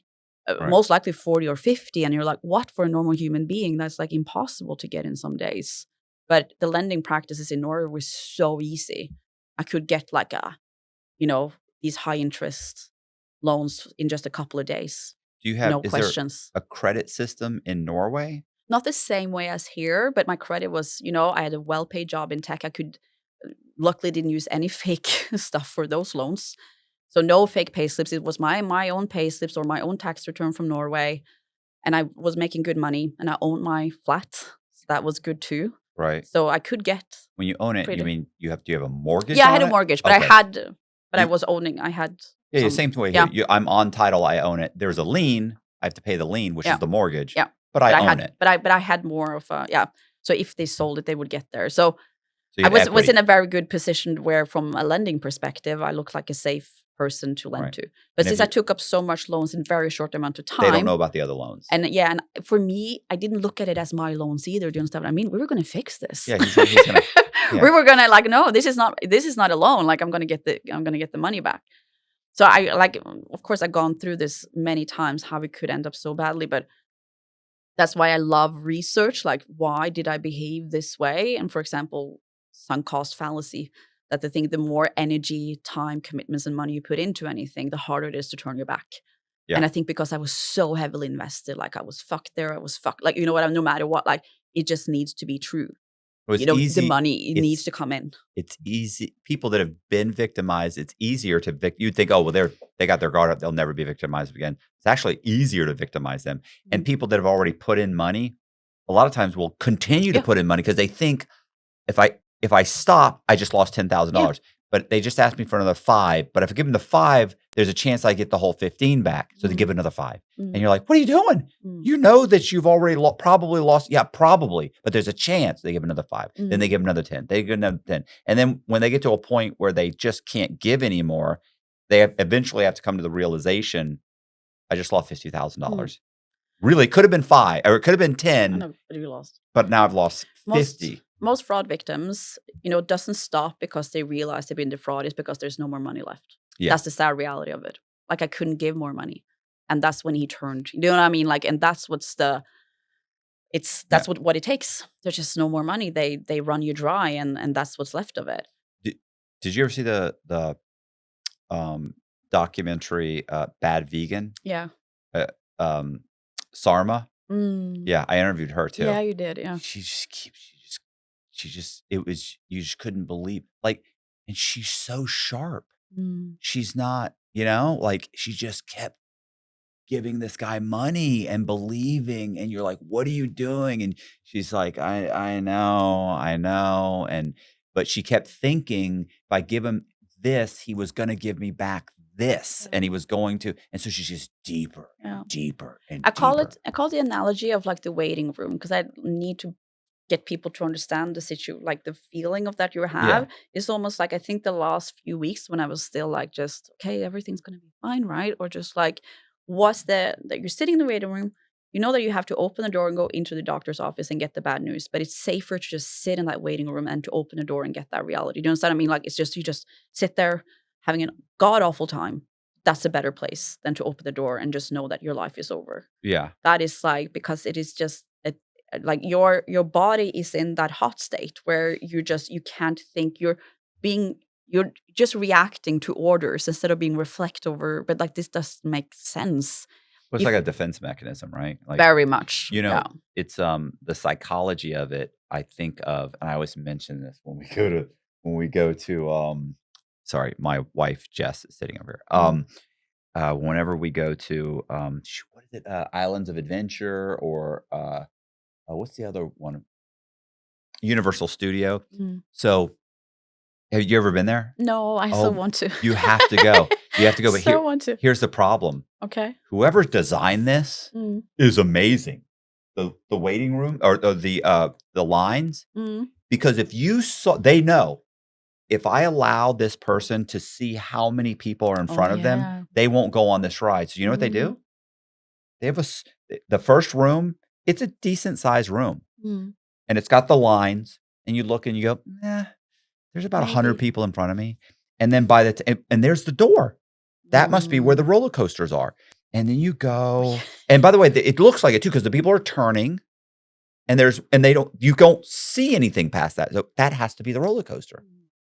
most likely 40 or 50. And you're like, what, for a normal human being? That's like impossible to get in some days. But the lending practices in Norway were so easy. I could get like these high interest loans in just a couple of days. Do you have no questions? There a credit system in Norway? Not the same way as here, but my credit was, I had a well-paid job in tech. I could, luckily didn't use any fake stuff for those loans. So no fake pay slips. It was my own pay slips or my own tax return from Norway. And I was making good money and I owned my flat. So that was good too. Right. So I could get. When you own it, you mean do you have a mortgage? Yeah, I had a mortgage, but okay. I was owning. I had. Yeah, same way here. I'm on title. I own it. There's a lien. I have to pay the lien, which is the mortgage. Yeah. But I own it. But I had more of So if they sold it, they would get there. So I was in a very good position where, from a lending perspective, I looked like a safe person to lend to. But since I took up so much loans in very short amount of time, they don't know about the other loans. And and for me, I didn't look at it as my loans either. Do you understand what I mean? We were going to fix this. Yeah, he's gonna, we were going to no, this is not a loan. Like I'm going to get the money back. So of course, I've gone through this many times, how it could end up so badly, but that's why I love research. Like, why did I behave this way? And for example, sunk cost fallacy. That the more energy, time, commitments, and money you put into anything, the harder it is to turn your back. Yeah. And I think because I was so heavily invested, like I was fucked there, I was fucked. Like, you know what? No matter what, like it just needs to be true. Well, easy. The money needs to come in. It's easy. People that have been victimized, it's easier to you'd think, oh, well, they got their guard up, they'll never be victimized again. It's actually easier to victimize them. Mm-hmm. And people that have already put in money, a lot of times will continue to Yeah. put in money because they think if I stop, I just lost $10,000. Yeah. But they just asked me for another 5. But if I give them the 5, there's a chance I get the whole 15 back. So they give another 5. And you're like, what are you doing? You know that you've already probably lost. Yeah, probably. But there's a chance they give another 5. Then they give another 10. They give another 10. And then when they get to a point where they just can't give anymore, they eventually have to come to the realization, I just lost $50,000. Really, it could have been 5 or it could have been 10. I know, but you lost. But now I've lost 50. Most fraud victims, doesn't stop because they realize they've been defrauded. It's because there's no more money left. Yeah. That's the sad reality of it. Like, I couldn't give more money. And that's when he turned. You know what I mean? Like, and that's what's what it takes. There's just no more money. They run you dry, and that's what's left of it. Did you ever see the documentary Bad Vegan? Yeah. Sarma? Yeah, I interviewed her too. Yeah, you did. Yeah. You just couldn't believe, like, and she's so sharp. Mm. She's not, like, she just kept giving this guy money and believing, and you're like, what are you doing? And she's like, I know. But she kept thinking, if I give him this, he was going to give me back this, and he was going to, and so she's just deeper, and deeper, and I call the analogy of like the waiting room, because I need to get people to understand the situation, like the feeling of that you have is almost like, I think the last few weeks when I was still like, just, okay, everything's going to be fine, right? Or just like, that you're sitting in the waiting room, you know that you have to open the door and go into the doctor's office and get the bad news, but it's safer to just sit in that waiting room and to open the door and get that reality. Do you understand what I mean? Like, it's just, you just sit there having a god awful time. That's a better place than to open the door and just know that your life is over. Yeah. That is like, because it is just like your body is in that hot state where you can't think, you're just reacting to orders instead of being reflect over, but like, this doesn't make sense. Well, it's like a defense mechanism, right? Like, very much. It's the psychology of it. I think of, and I always mention this when we go to sorry, my wife Jess is sitting over here. Whenever we go to what is it? Islands of Adventure, or what's the other one? Universal Studio. So, have you ever been there? No, I still want to. You have to go. You have to go. But want to. Here's the problem. Okay. Whoever designed this is amazing. The waiting room, or the lines, because if you saw, they know, if I allow this person to see how many people are in front of them, they won't go on this ride. So you know what they do? They have the first room. It's a decent sized room, and it's got the lines. And you look and you go, there's about 100 people in front of me. And then and there's the door. That must be where the roller coasters are. And then you go, and by the way, it looks like it too, because the people are turning, and you don't see anything past that. So that has to be the roller coaster.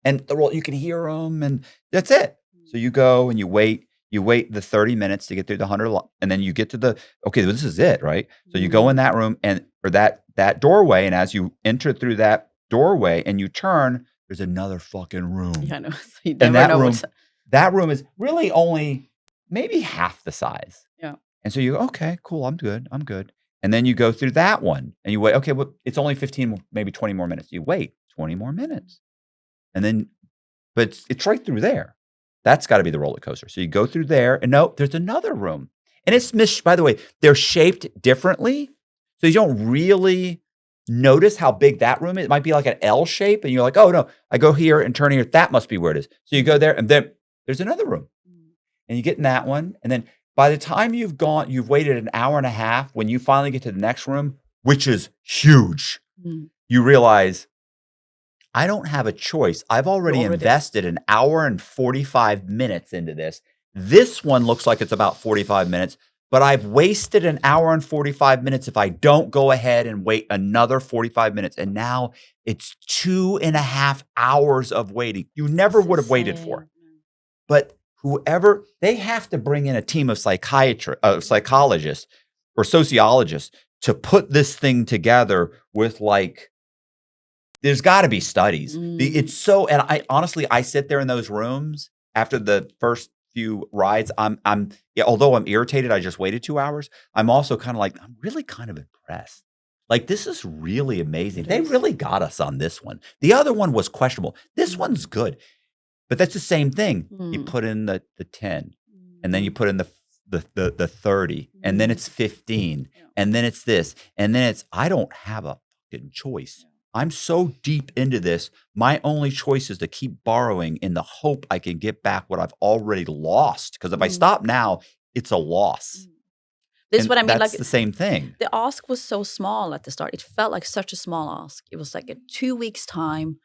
And you can hear them, and that's it. So you go and you wait the 30 minutes to get through the 100, and then you get to okay, this is it, right? So you go in that room or that doorway, and as you enter through that doorway and you turn, there's another fucking room. Yeah, I know. And that room is really only maybe half the size. Yeah. And so you go, okay, cool, I'm good. And then you go through that one and you wait, okay, well, it's only 15, maybe 20 more minutes. You wait 20 more minutes. And then, but it's right through there. That's got to be the roller coaster. So you go through there, and no, there's another room. And it's by the way, they're shaped differently. So you don't really notice how big that room is. It might be like an L shape, and you're like, oh no, I go here and turn here. That must be where it is. So you go there, and then there's another room. And you get in that one. And then by the time you've waited an hour and a half, when you finally get to the next room, which is huge, you realize, I don't have a choice. I've already invested an hour and 45 minutes into this. This one looks like it's about 45 minutes, but I've wasted an hour and 45 minutes if I don't go ahead and wait another 45 minutes. And now it's 2.5 hours of waiting. You never would have waited for. But they have to bring in a team of psychologists or sociologists to put this thing together with, like, there's got to be studies. It's so, and I sit there in those rooms after the first few rides. Although I'm irritated, I just waited 2 hours. I'm also kind of like, I'm really kind of impressed. Like, this is really amazing. It They is. really got us on this one. The other one was questionable. This Mm. one's good. But that's the same thing. You Mm. put in the 10, and then you put in the 30, and then it's 15, Yeah. and then it's this, and then it's I don't have a fucking choice. I'm so deep into this. My only choice is to keep borrowing in the hope I can get back what I've already lost. Because if I stop now, it's a loss. This is And what I mean. that's Like the same thing. the ask was so small at the start. It felt like such a small ask. It was like a 2 weeks time.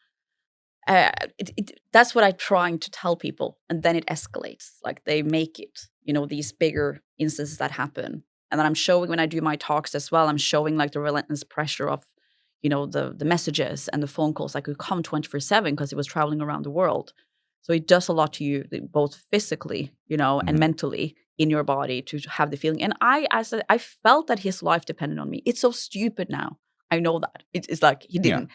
That's what I'm trying to tell people, and then it escalates. Like they make it, these bigger instances that happen, and then I'm showing when I do my talks as well. I'm showing like the relentless pressure of, the messages and the phone calls. Like could come 24/7 because he was traveling around the world. So it does a lot to you, both physically, and mentally in your body to have the feeling. And I felt that his life depended on me. It's so stupid now. I know that it's like he didn't.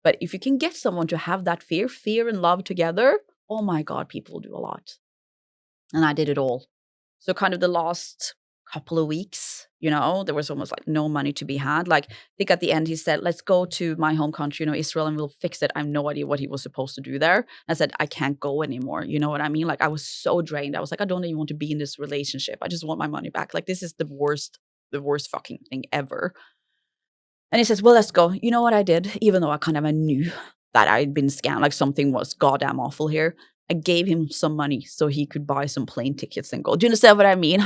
But if you can get someone to have that fear and love together, oh my God, people will do a lot. And I did it all. So kind of the last couple of weeks, there was almost like no money to be had. Like I think at the end he said, let's go to my home country, Israel, and we'll fix it. I have no idea what he was supposed to do there. I said, I can't go anymore. You know what I mean? Like I was so drained. I was like, I don't even want to be in this relationship. I just want my money back. Like this is the worst fucking thing ever. And he says, well, let's go. You know what I did? Even though I knew that I'd been scammed, like something was goddamn awful here. I gave him some money so he could buy some plane tickets and go. Do you understand what I mean?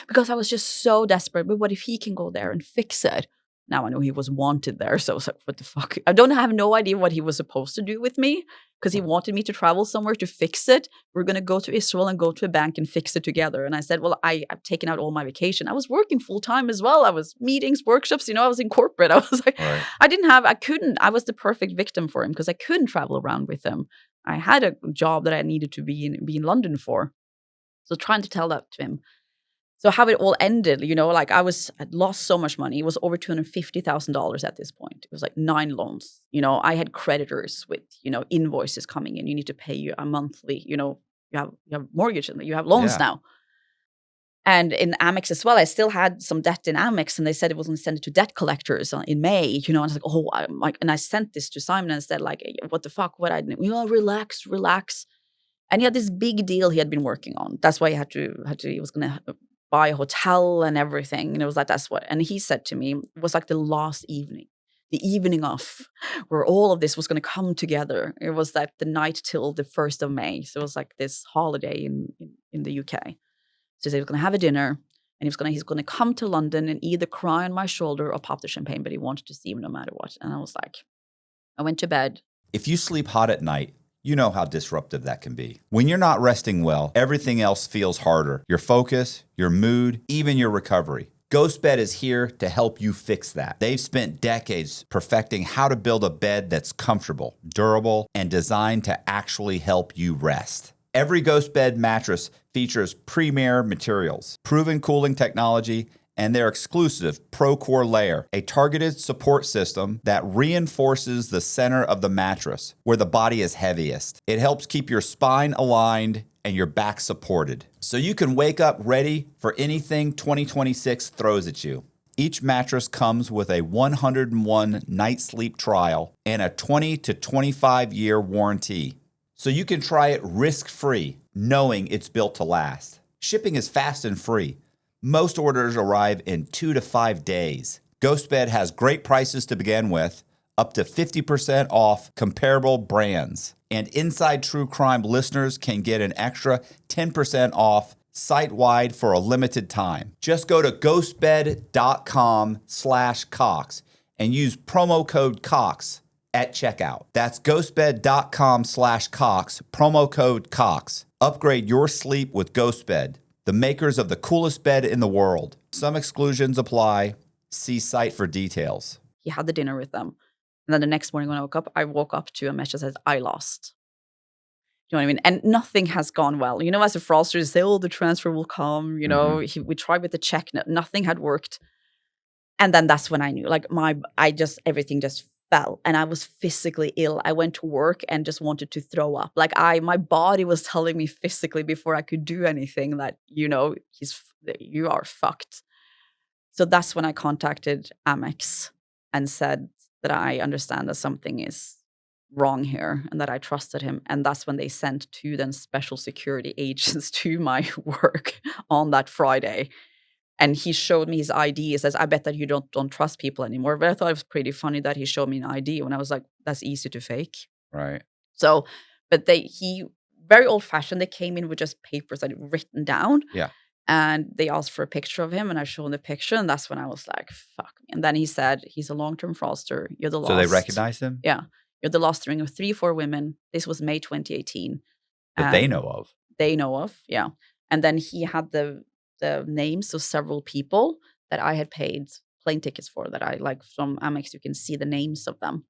Because I was just so desperate. But what if he can go there and fix it? Now I know he was wanted there. So I was like, what the fuck? I have no idea what he was supposed to do with me because he wanted me to travel somewhere to fix it. We're going to go to Israel and go to a bank and fix it together. And I said, well, I've taken out all my vacation. I was working full time as well. I was meetings, workshops, I was in corporate. I was like, Right. I was the perfect victim for him because I couldn't travel around with him. I had a job that I needed to be in London for. So trying to tell that to him. So how it all ended, like I'd lost so much money. It was over $250,000 at this point. It was like 9 loans. I had creditors with, invoices coming in. You need to pay you a monthly, you have mortgage and you have loans now. And in Amex as well, I still had some debt in Amex, and they said it was going to send it to debt collectors in May. And I was like, and I sent this to Simon and said, like, what the fuck? What I did? Relax. And he had this big deal he had been working on. That's why he was going to buy a hotel and everything. And it was like, and he said to me, it was like the last evening, the evening off, where all of this was going to come together. It was like the night till the 1st of May. So it was like this holiday in the UK. So he was going to have a dinner, and he's going to come to London and either cry on my shoulder or pop the champagne, but he wanted to see him no matter what. And I was like, I went to bed. If you sleep hot at night, you know how disruptive that can be. When you're not resting well, everything else feels harder. Your focus, your mood, even your recovery. GhostBed is here to help you fix that. They've spent decades perfecting how to build a bed that's comfortable, durable, and designed to actually help you rest. Every GhostBed mattress features premier materials, proven cooling technology, and their exclusive ProCore layer, a targeted support system that reinforces the center of the mattress where the body is heaviest. It helps keep your spine aligned and your back supported, so you can wake up ready for anything 2026 throws at you. Each mattress comes with a 101 night sleep trial and a 20 to 25 year warranty, so you can try it risk-free, knowing it's built to last. Shipping is fast and free. Most orders arrive in 2 to 5 days. GhostBed has great prices to begin with, up to 50% off comparable brands. And Inside True Crime listeners can get an extra 10% off site-wide for a limited time. Just go to ghostbed.com/Cox and use promo code Cox at checkout. That's ghostbed.com/Cox, promo code Cox. Upgrade your sleep with GhostBed, the makers of the coolest bed in the world. Some exclusions apply. See site for details. He had the dinner with them. And then the next morning when I woke up to a message that says, I lost. You know what I mean? And nothing has gone well. As a fraudster, you say, oh, the transfer will come. We tried with the check. Nothing had worked. And then that's when I knew, like everything just fell. And I was physically ill. I went to work and just wanted to throw up. Like my body was telling me physically before I could do anything that, you are fucked. So that's when I contacted Amex. and said that I understand that something is wrong here and that I trusted him. And that's when they sent 2 then special security agents to my work on that Friday. And he showed me his ID. He says, I bet that you don't trust people anymore. But I thought it was pretty funny that he showed me an ID when I was like, that's easy to fake. Right. So, but he very old fashioned. They came in with just papers that had written down. Yeah. And they asked for a picture of him, and I showed him the picture, and that's when I was like, fuck me. And then he said, he's a long-term fraudster. You're the last. So they recognized him? Yeah. You're the last ring of 3 or 4 women. This was May 2018. That they know of. They know of, yeah. And then he had the names of several people that I had paid plane tickets for, that I, like, from Amex, you can see the names of them.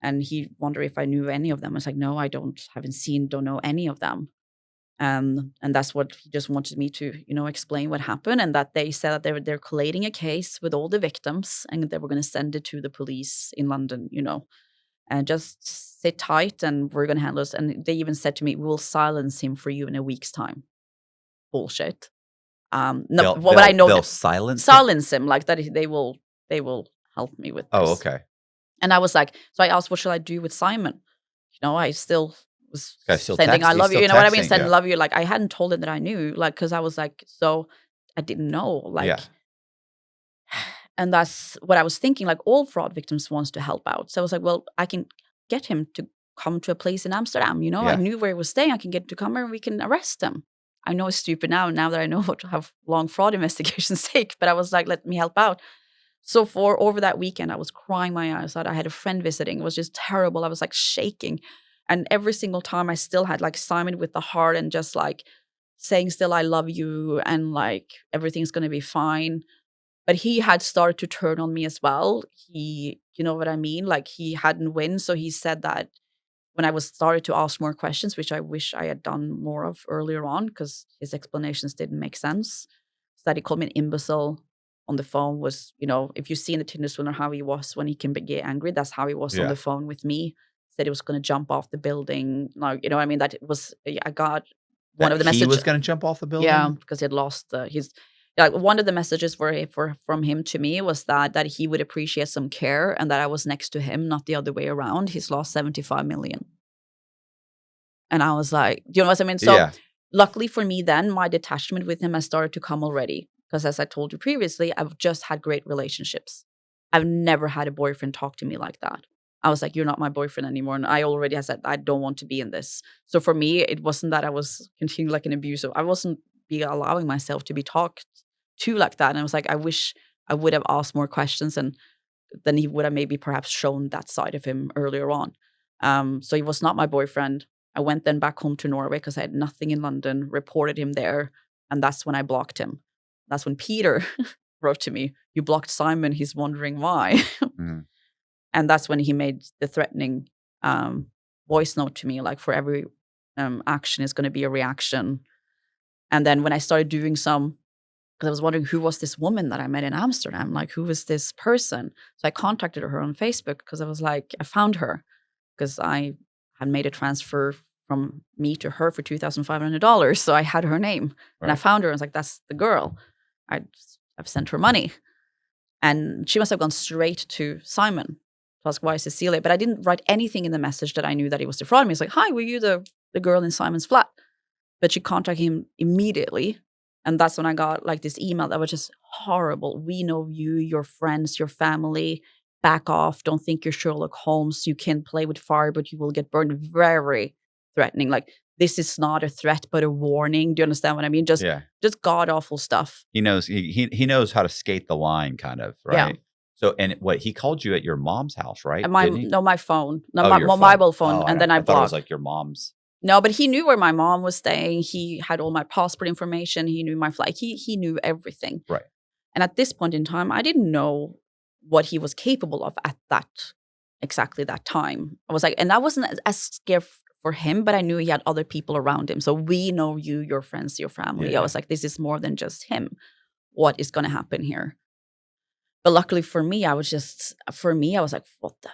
And he wondered if I knew any of them. I was like, no, I don't know any of them. And that's what he just wanted me to, explain what happened, and that they said that they're collating a case with all the victims, and they were going to send it to the police in London, and just sit tight, and we're going to handle this. And they even said to me, we'll silence him for you in a week's time. Bullshit. No, but I know they'll silence him, like that. They will help me with this. Oh, okay. And I was like, so I asked, what should I do with Simon? I still was sending I love you, what I mean? Sending love you. Like, I hadn't told him that I knew, like, because I was like, so I didn't know, like, yeah. And that's what I was thinking, like, all fraud victims wants to help out. So I was like, well, I can get him to come to a place in Amsterdam, yeah. I knew where he was staying. I can get him to come here and we can arrest him. I know it's stupid now that I know how long fraud investigations take, but I was like, let me help out. So for over that weekend, I was crying my eyes out. I had a friend visiting. It was just terrible. I was like shaking. And every single time I still had like Simon with the heart and just like saying still, I love you and like everything's going to be fine. But he had started to turn on me as well. He, you know what I mean? Like he hadn't win. So he said that when I was started to ask more questions, which I wish I had done more of earlier on because his explanations didn't make sense. So that he called me an imbecile on the phone was, if you see in the Tinder Swindler how he was when he can get angry, that's how he was on the phone with me. Said he was going to jump off the building. Like, you know what I mean? That it was, I got one of the messages. He was going to jump off the building? Yeah, because he had lost his, like one of the messages from him to me was that he would appreciate some care and that I was next to him, not the other way around. He's lost 75 million. And I was like, do you know what I mean? So luckily for me then, my detachment with him has started to come already. Because as I told you previously, I've just had great relationships. I've never had a boyfriend talk to me like that. I was like, you're not my boyfriend anymore. And I already had said, I don't want to be in this. So for me, it wasn't that I was continuing like an abuser. I wasn't allowing myself to be talked to like that. And I was like, I wish I would have asked more questions. And then he would have maybe perhaps shown that side of him earlier on. So he was not my boyfriend. I went then back home to Norway because I had nothing in London, reported him there. And that's when I blocked him. That's when Peter wrote to me, you blocked Simon, he's wondering why. Mm-hmm. And that's when he made the threatening voice note to me, like for every action is going to be a reaction. And then when I started doing some, because I was wondering who was this woman that I met in Amsterdam, like who was this person? So I contacted her on Facebook because I was like, I found her because I had made a transfer from me to her for $2,500. So I had her name. Right. And I found her and I was like, that's the girl. I've sent her money. And she must have gone straight to Simon to ask why Cecilie. But I didn't write anything in the message that I knew that he was defrauding me. It's like, hi, were you the girl in Simon's flat? But she contacted him immediately. And that's when I got like this email that was just horrible. We know you, your friends, your family. Back off. Don't think you're Sherlock Holmes. You can play with fire, but you will get burned. Very threatening. Like, this is not a threat, but a warning. Do you understand what I mean? Just god awful stuff. He knows he knows how to skate the line, kind of, right? Yeah. So, and what he called you at your mom's house, right? My phone, my mobile phone, and then I blocked. Thought it was like your mom's. No, but he knew where my mom was staying. He had all my passport information. He knew my flight. He knew everything. Right. And at this point in time, I didn't know what he was capable of at exactly that time. I was like, and I wasn't as scared for him, but I knew he had other people around him. So we know you, your friends, your family. Yeah. I was like, this is more than just him. What is going to happen here? But luckily for me, I was like, what the?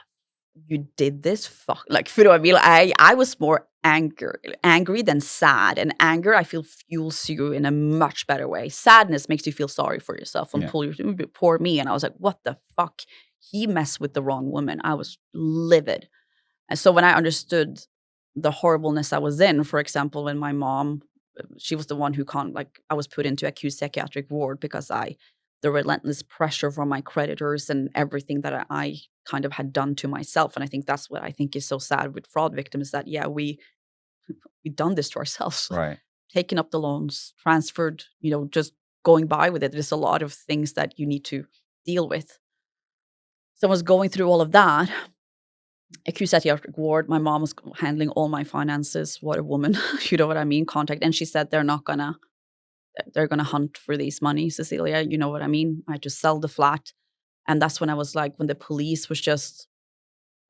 You did this? Fuck. Like, you know what I mean? I was more angry than sad. And anger, I feel, fuels you in a much better way. Sadness makes you feel sorry for yourself and pull you, poor me. And I was like, what the fuck? he messed with the wrong woman. I was livid. And so when I understood the horribleness I was in, for example, when my mom, she was the one who I was put into acute psychiatric ward because the relentless pressure from my creditors and everything that I kind of had done to myself. And I think that's what I think is so sad with fraud victims, that, we done this to ourselves. Right. Taking up the loans, transferred, just going by with it. There's a lot of things that you need to deal with. So I was going through all of that. Acute psychiatric ward. My mom was handling all my finances. What a woman. You know what I mean? Contact. And she said they're gonna hunt for these money, Cecilia. You know what I mean? I had to sell the flat. And that's when I was like, when the police was just,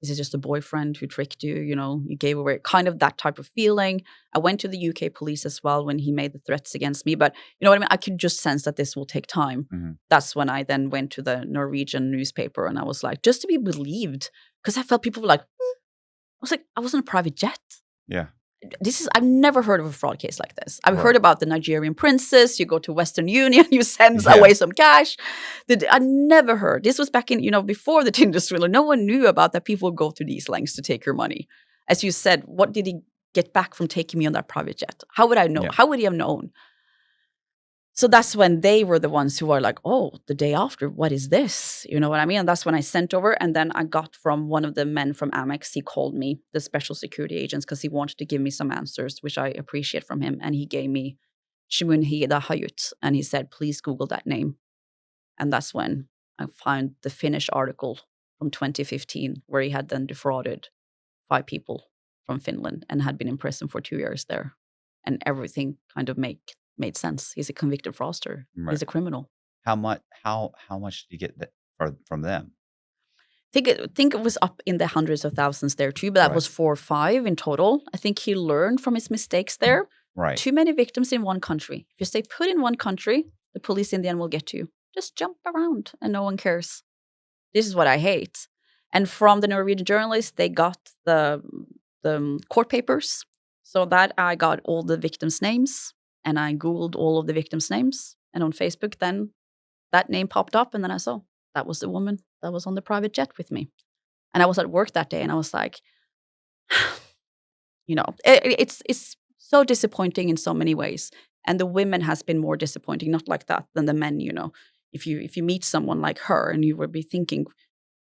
this is just a boyfriend who tricked you, you gave away, kind of that type of feeling. I went to the UK police as well when he made the threats against me. But you know what I mean? I could just sense that this will take time. Mm-hmm. That's when I then went to the Norwegian newspaper and I was like, just to be believed. Because I felt people were like, I was like, I was in a private jet. Yeah. I've never heard of a fraud case like this. I've heard about the Nigerian princess. You go to Western Union, you send away some cash. I never heard. This was back in, before the Tinder Swindler. No one knew about that people would go to these lengths to take your money. As you said, what did he get back from taking me on that private jet? How would I know? Yeah. How would he have known? So that's when they were the ones who were like, oh, the day after, what is this? You know what I mean? And that's when I sent over. And then I got from one of the men from Amex, he called me, the special security agents, because he wanted to give me some answers, which I appreciate from him. And he gave me Shimunhida Hayut. And he said, please Google that name. And that's when I found the Finnish article from 2015, where he had then defrauded 5 people from Finland and had been in prison for 2 years there. And everything kind of made sense. He's a convicted fraudster. Right. He's a criminal. How much did you get from them? I think it was up in the hundreds of thousands there too, but that was 4 or 5 in total. I think he learned from his mistakes there. Right. Too many victims in one country. If you stay put in one country, the police in the end will get you. Just jump around and no one cares. This is what I hate. And from the Norwegian journalists, they got the court papers. So that I got all the victims' names. And I Googled all of the victims' names. And on Facebook, then that name popped up. And then I saw that was the woman that was on the private jet with me. And I was at work that day. And I was like, it's so disappointing in so many ways. And the women has been more disappointing, not like that, than the men, If you meet someone like her and you would be thinking,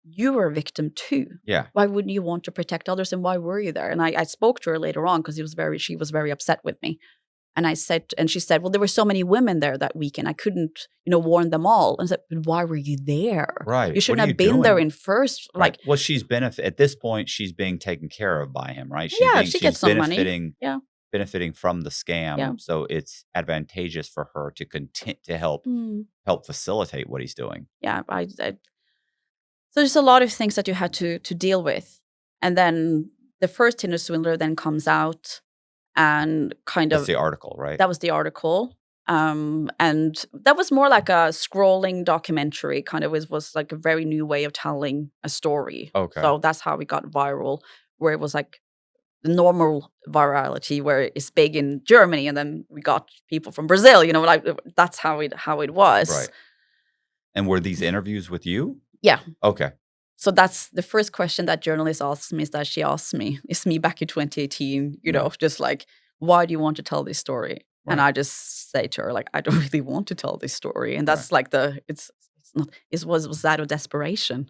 you were a victim too. Yeah. Why wouldn't you want to protect others? And why were you there? And I spoke to her later on because she was very upset with me. And she said, well, there were so many women there that weekend. I couldn't, warn them all. And I said, but why were you there? Right. You shouldn't have been there in first. Right. Like, well, at this point, she's being taken care of by him, right? She gets some money. Yeah. Benefiting from the scam. Yeah. So it's advantageous for her to continue to help facilitate what he's doing. Yeah. So there's a lot of things that you had to deal with. And then the first Tinder Swindler then comes out. And That's the article, right? That was the article. And that was more like a scrolling documentary, kind of was like a very new way of telling a story. Okay. So that's how it got viral, where it was like the normal virality, where it's big in Germany, and then we got people from Brazil, like that's how it was. Right. And were these interviews with you? Yeah. Okay. So that's the first question that journalist asked me, is that she asked me, it's me back in 2018, just like, why do you want to tell this story? Right. And I just say to her, like, I don't really want to tell this story. And that's like it was out of desperation.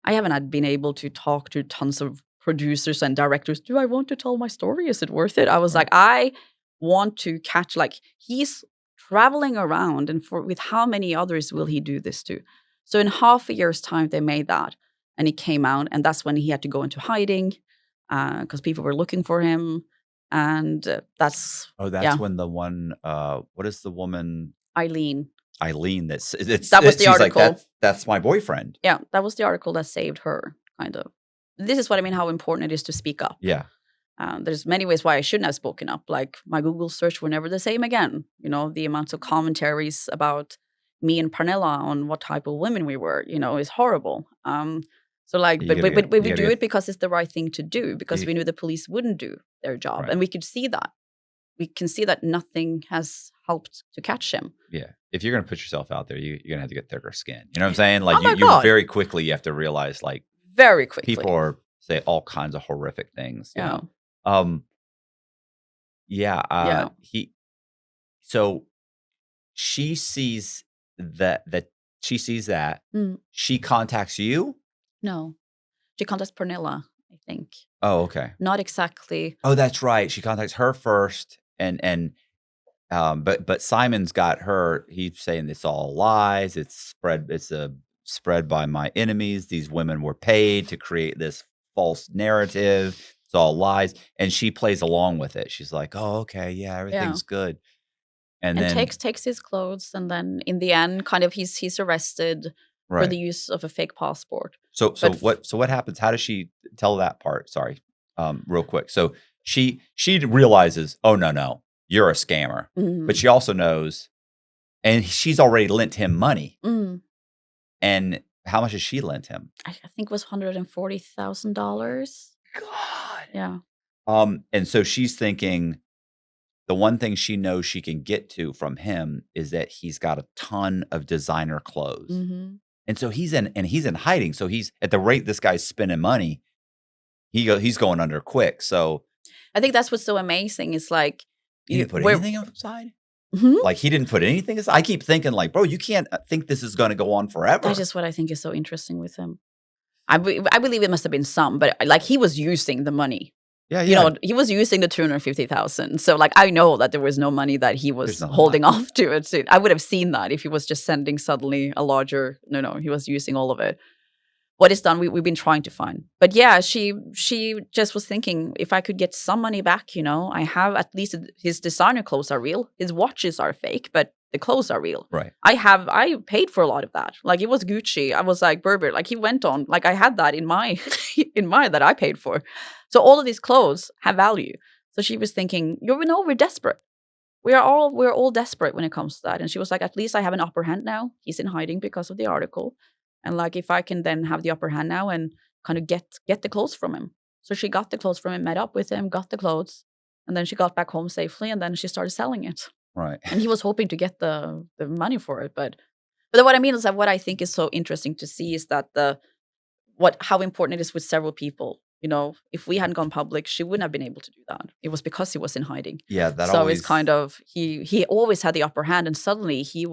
I haven't been able to talk to tons of producers and directors. Do I want to tell my story? Is it worth it? I was like, I want to catch, like, he's traveling around, and with how many others will he do this to? So in half a year's time, they made that. And he came out, and that's when he had to go into hiding because people were looking for him. And that's... Oh, that's when the one... what is the woman... Eileen. That was the article. Like, that's my boyfriend. Yeah, that was the article that saved her, kind of. This is what I mean, how important it is to speak up. Yeah. There's many ways why I shouldn't have spoken up. Like, my Google search were never the same again. The amounts of commentaries about me and Pernilla on what type of women we were, is horrible. So like, but we do it because it's the right thing to do, because we knew the police wouldn't do their job. Right. And we could see that. we can see that nothing has helped to catch him. Yeah. If you're going to put yourself out there, you're going to have to get thicker skin. You know what I'm saying? Like Oh my you God. very quickly, you have to realize like Very quickly. people are say all kinds of horrific things. You Yeah. know? Yeah. Yeah. So she sees that Mm. she contacts you. No. She contacts Pernilla, I think. Oh, okay. Not exactly. Oh, that's right. She contacts her first, but Simon's got her. He's saying it's all lies. It's a spread by my enemies. These women were paid to create this false narrative. It's all lies, and she plays along with it. She's like, "Oh, okay, yeah, everything's good." And then takes his clothes, and then in the end, kind of he's arrested for the use of a fake passport. So what happens? How does she tell that part? Sorry, real quick. So she realizes, oh no, you're a scammer, but she also knows, and she's already lent him money. And how much has she lent him? I think it was $140,000. God. Yeah. And so she's thinking the one thing she knows she can get to from him is that he's got a ton of designer clothes. And so he's in hiding. So he's at the rate this guy's spending money, he's going under quick. So I think that's what's so amazing. Is like he didn't put anything aside. Like he didn't put anything aside. I keep thinking like, bro, you can't think this is going to go on forever. That's just what I think is so interesting with him. I believe it must have been some, but like he was using the money. Yeah. You know, he was using the 250,000. So like I know that there was no money that he was holding off to it. So I would have seen that if he was just sending suddenly a larger. No, he was using all of it. What is done, we've been trying to find. But yeah, she just was thinking, if I could get some money back, you know, I have at least his designer clothes are real. His watches are fake, but the clothes are real. Right. I paid for a lot of that. Like it was Gucci. I was like Burberry. Like he went on. Like I had that in my that I paid for. So all of these clothes have value. So she was thinking, we're desperate. We're all desperate when it comes to that. And she was like, at least I have an upper hand now. He's in hiding because of the article. And like, if I can then have the upper hand now and kind of get the clothes from him. So she got the clothes from him, met up with him, got the clothes, and then she got back home safely, and then she started selling it. Right. And he was hoping to get the money for it. But what I mean is that what I think is so interesting to see is that how important it is with several people. You know, if we hadn't gone public, she wouldn't have been able to do that. It was because he was in hiding. Yeah, it's kind of he always had the upper hand, and suddenly he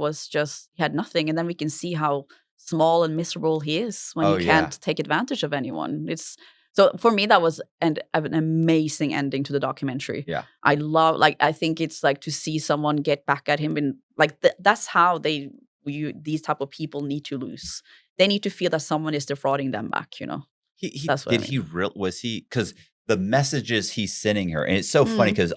had nothing. And then we can see how small and miserable he is when he can't take advantage of anyone. So for me, that was an amazing ending to the documentary. Yeah, I love, I think it's like to see someone get back at him, and like that's how these type of people need to lose. They need to feel that someone is defrauding them back. You know, that's what was he? Because the messages he's sending her, and it's so funny because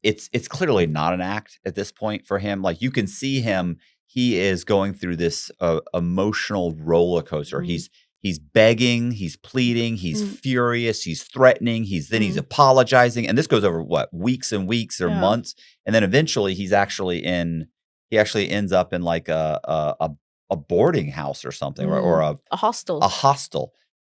it's clearly not an act at this point for him. Like you can see him. He is going through this emotional roller coaster. He's begging, he's pleading, he's furious, he's threatening, he's apologizing, and this goes over weeks and weeks or months, and then eventually he actually ends up in like a boarding house or something, or a hostel.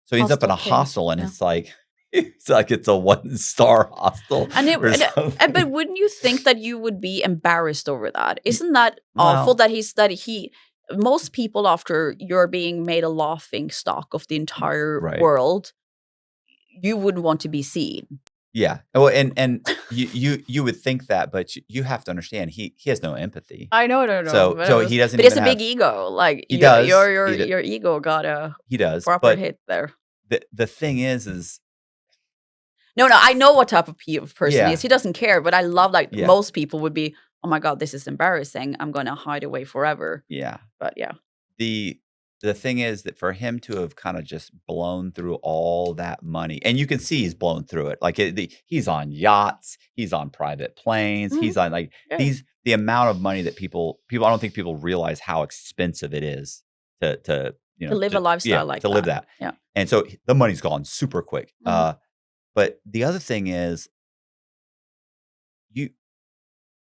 So he ends up in a hostel, and it's like. It's like it's a 1-star hostel. But wouldn't you think that you would be embarrassed over that? Isn't that awful that most people, after you're being made a laughing stock of the entire world, you wouldn't want to be seen. Yeah. Well, and you would think that, but you have to understand he has no empathy. I know. So he doesn't. But it's a big ego. Like he does. Your ego got a proper hit there. The thing is. No, I know what type of person he is. He doesn't care, but I love most people would be, oh my God, this is embarrassing. I'm going to hide away forever. Yeah. But yeah. The thing is that for him to have kind of just blown through all that money, and you can see he's blown through it. Like he's on yachts, he's on private planes, he's on the amount of money that people, I don't think people realize how expensive it is to live a lifestyle like that. To live that. Yeah. And so the money's gone super quick. But the other thing is, you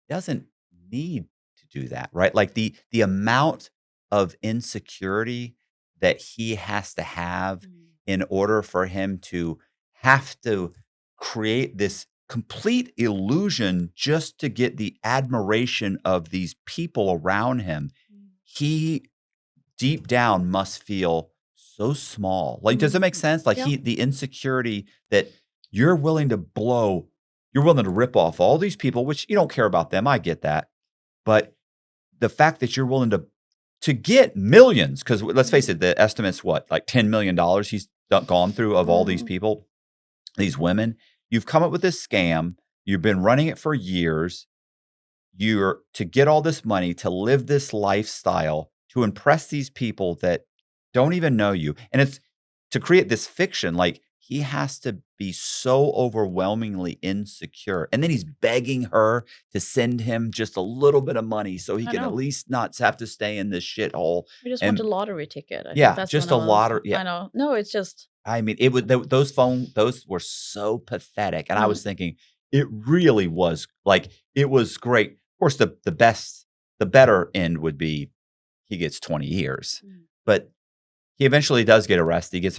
doesn't need to do that, right? Like the amount of insecurity that he has to have in order for him to have to create this complete illusion just to get the admiration of these people around him. He deep down must feel so small. Like, does it make sense? Like Yeah. the insecurity that you're willing to rip off all these people, which you don't care about them. I get that. But the fact that you're willing to get millions, because let's face it, the estimate's what, like $10 million he's gone through of all these people, these women. You've come up with this scam. You've been running it for years. You're to get all this money, to live this lifestyle, to impress these people that don't even know you. And it's to create this fiction, like he has to be so overwhelmingly insecure. And then he's begging her to send him just a little bit of money so he I can at know. least not have to stay in this shithole. We just And want a lottery ticket. I yeah, think that's just one a of lottery. I Yeah. know. No, it's just I mean, it would those were so pathetic. And I was Mm. thinking, it really was like it was great. Of course, the better end would be he gets 20 years. But he eventually does get arrested. He gets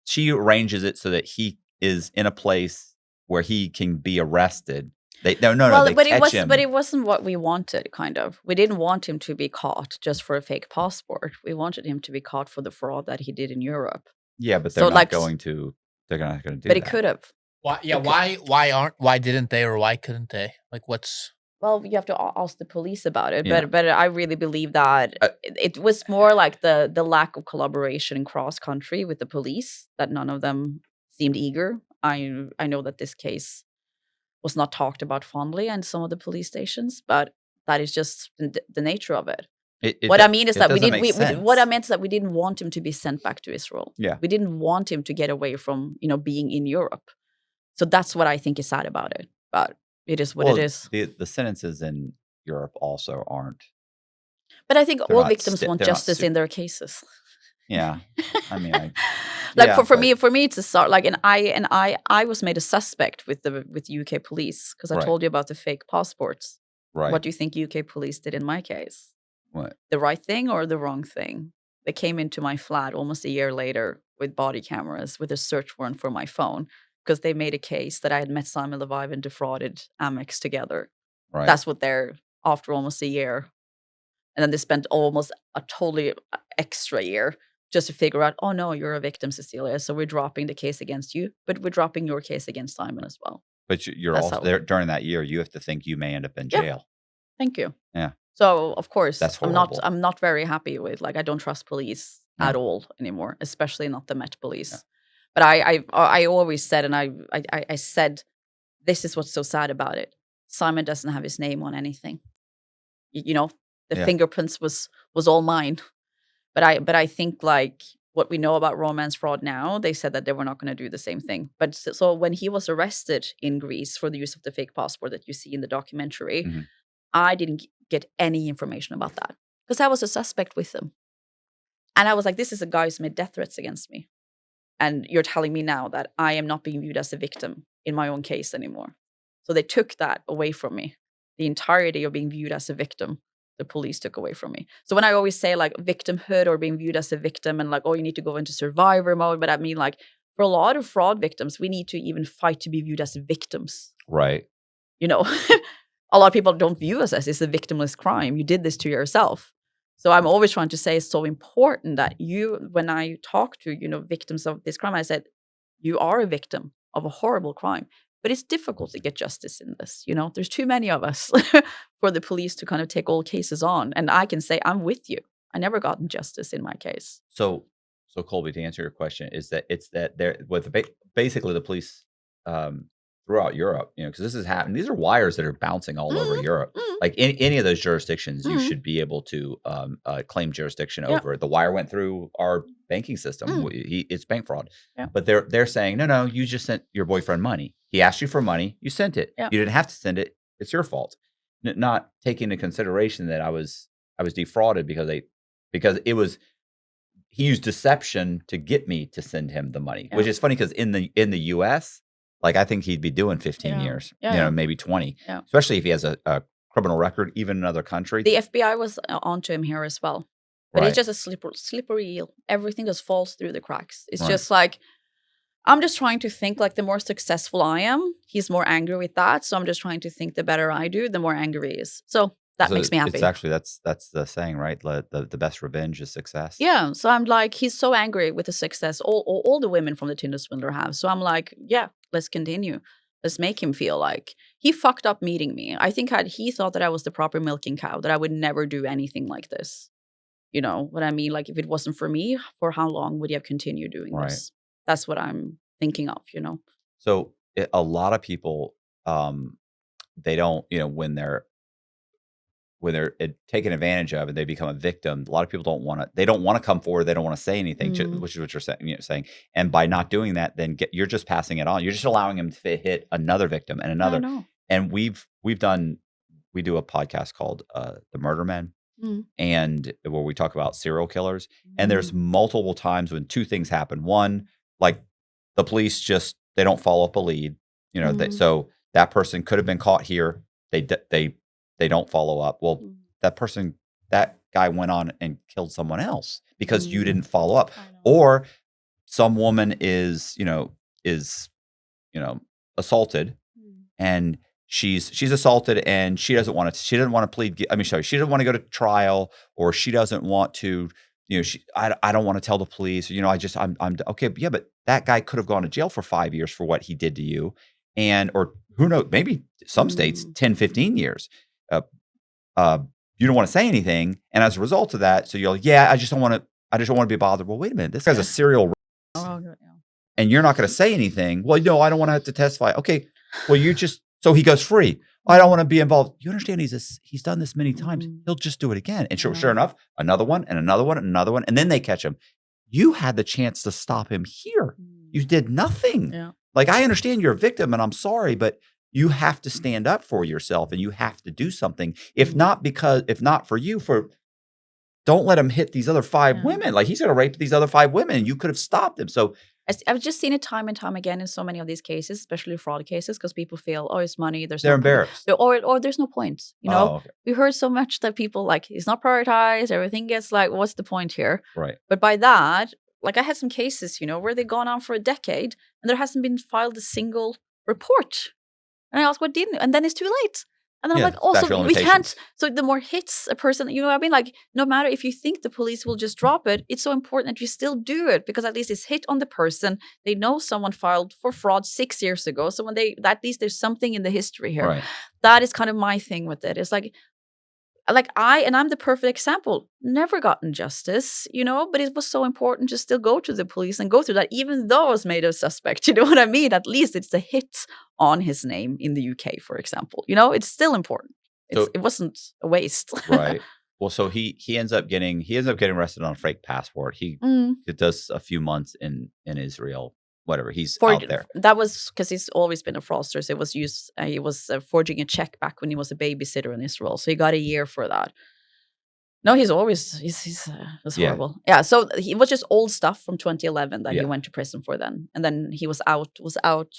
she arranges it so that he is in a place where he can be arrested. They well, they but it catch was him. but it wasn't what we wanted, kind of. We didn't want him to be caught just for a fake passport. We wanted him to be caught for the fraud that he did in Europe. Yeah, but So, they're not like, going to they're not going to do but it that. could have. Why? Yeah. It could- Why didn't they, or why couldn't they? Like, what's? Well, you have to ask the police about it, Yeah. but I really believe that it was more like the lack of collaboration in cross country with the police, that none of them seemed eager. I know that this case was not talked about fondly in some of the police stations, but that is just the nature of it. What I mean is that we doesn't didn't. make What I sense. meant is that we didn't want him to be sent back to Israel. Yeah. We didn't want him to get away from being in Europe. So that's what I think is sad about it. But it is what Well, it is. the sentences in Europe also aren't. But I think they're all not victims want they're not justice in their cases. Yeah. I mean, Like, yeah, for but- me, it's a start. Like, and I was made a suspect with UK police because I Right. told you about the fake passports. right. What do you think UK police did in my case? What? The right thing or the wrong thing? They came into my flat almost a year later with body cameras with a search warrant for my phone because they made a case that I had met Simon Levive and defrauded Amex together. Right. That's what they're after almost a year. And then they spent almost a totally extra year just to figure out, oh no, you're a victim, Cecilia. So we're dropping the case against you, but we're dropping your case against Simon as well. But you're That's also how- there during that year. You have to think you may end up in Yeah. jail. Thank you. Yeah. So of course, That's I'm not horrible. I'm not very happy with, like, I don't trust police No. at all anymore, especially not the Met police. Yeah. But I always said, and I said, this is what's so sad about it. Simon doesn't have his name on anything. The Yeah. fingerprints was all mine. But I think, like, what we know about romance fraud now, they said that they were not going to do the same thing. But so when he was arrested in Greece for the use of the fake passport that you see in the documentary, Mhm. I didn't get any information about that because I was a suspect with him. And I was like, this is a guy who's made death threats against me. And you're telling me now that I am not being viewed as a victim in my own case anymore. So they took that away from me. The entirety of being viewed as a victim, the police took away from me. So when I always say, like, victimhood or being viewed as a victim and, like, oh, you need to go into survivor mode, but I mean, like, for a lot of fraud victims, we need to even fight to be viewed as victims. Right. A lot of people don't view us as it's a victimless crime. You did this to yourself. So I'm always trying to say it's so important that when I talk to, victims of this crime, I said, you are a victim of a horrible crime, but it's difficult to get justice in this. There's too many of us for the police to kind of take all cases on. And I can say, I'm with you. I never gotten justice in my case. So Colby, to answer your question, is that it's that there with basically the police throughout Europe, because this is happening. These are wires that are bouncing all over Europe. Like in any of those jurisdictions, you should be able to claim jurisdiction over it. The wire went through our banking system. It's bank fraud. Yeah. But they're saying, no, you just sent your boyfriend money. He asked you for money. You sent it. Yeah. You didn't have to send it. It's your fault. Not taking into consideration that I was defrauded because he used deception to get me to send him the money, which is funny because in the US, like, I think he'd be doing 15 years, maybe 20, especially if he has a criminal record, even in another country. The FBI was onto him here as well. But it's just a slippery eel. Everything just falls through the cracks. It's just like, I'm just trying to think like the more successful I am, he's more angry with that. So I'm just trying to think the better I do, the more angry he is. So that makes me happy. It's actually that's the saying, right? The best revenge is success. Yeah. So I'm like, he's so angry with the success all the women from the Tinder Swindler have. So I'm like, yeah, let's continue. Let's make him feel like he fucked up meeting me. I think had he thought that I was the proper milking cow, that I would never do anything like this. You know what I mean? Like if it wasn't for me, for how long would he have continued doing Right. this? That's what I'm thinking of, So a lot of people, they don't, when they're taken advantage of and they become a victim, a lot of people they don't want to come forward. They don't want to say anything, which is what you're saying. And by not doing that, then you're just passing it on. You're just allowing them to hit another victim and another. I know. And we do a podcast called The Murder Men, and where we talk about serial killers. And there's multiple times when two things happen. One, like the police they don't follow up a lead, so that person could have been caught here. They don't follow up. Well, that guy went on and killed someone else because you didn't follow up. Or some woman is assaulted, and she's assaulted and she doesn't want to plead. She doesn't want to go to trial, or she doesn't want to, I don't want to tell the police. I'm okay. Yeah, but that guy could have gone to jail for 5 years for what he did to you. Or who knows, maybe some states, 10, 15 years. You don't want to say anything. And as a result of that, so you're like, yeah, I just don't want to be bothered. Well, wait a minute. This guy's a serial and you're not going to say anything. Well, no, I don't want to have to testify. Okay. Well, so he goes free. I don't want to be involved. You understand he's done this many times. He'll just do it again. And sure enough, another one and another one and another one. And then they catch him. You had the chance to stop him here. You did nothing. Yeah. Like, I understand you're a victim and I'm sorry, but you have to stand up for yourself and you have to do something. If not for you, don't let him hit these other 5 women. Like, he's going to rape these other 5 women and you could have stopped him. So I've just seen it time and time again in so many of these cases, especially fraud cases, because people feel, oh, it's money. They're embarrassed. Or there's no point. Okay. We heard so much that people like, it's not prioritized. Everything gets like, what's the point here? Right. But by that, like I had some cases, where they've gone on for a decade and there hasn't been filed a single report. And I asked, what didn't? And then it's too late. And then I'm like, also, we can't. So the more hits a person, what I mean? Like, no matter if you think the police will just drop it, it's so important that you still do it, because at least it's hit on the person. They know someone filed for fraud 6 years ago. So at least there's something in the history here. Right. That is kind of my thing with it. It's like I'm the perfect example, never gotten justice, but it was so important to still go to the police and go through that, even though I was made a suspect. You know what I mean? At least it's the hit on his name in the UK, for example. It's still important. It wasn't a waste. Right. Well, so he ends up getting arrested on a fake passport. He does a few months in Israel. Whatever, he's out there. That was because he's always been a fraudster. So he was forging a check back when he was a babysitter in Israel. So he got a year for that. No, he's horrible. Yeah. So it was just old stuff from 2011 that he went to prison for then, and then he was out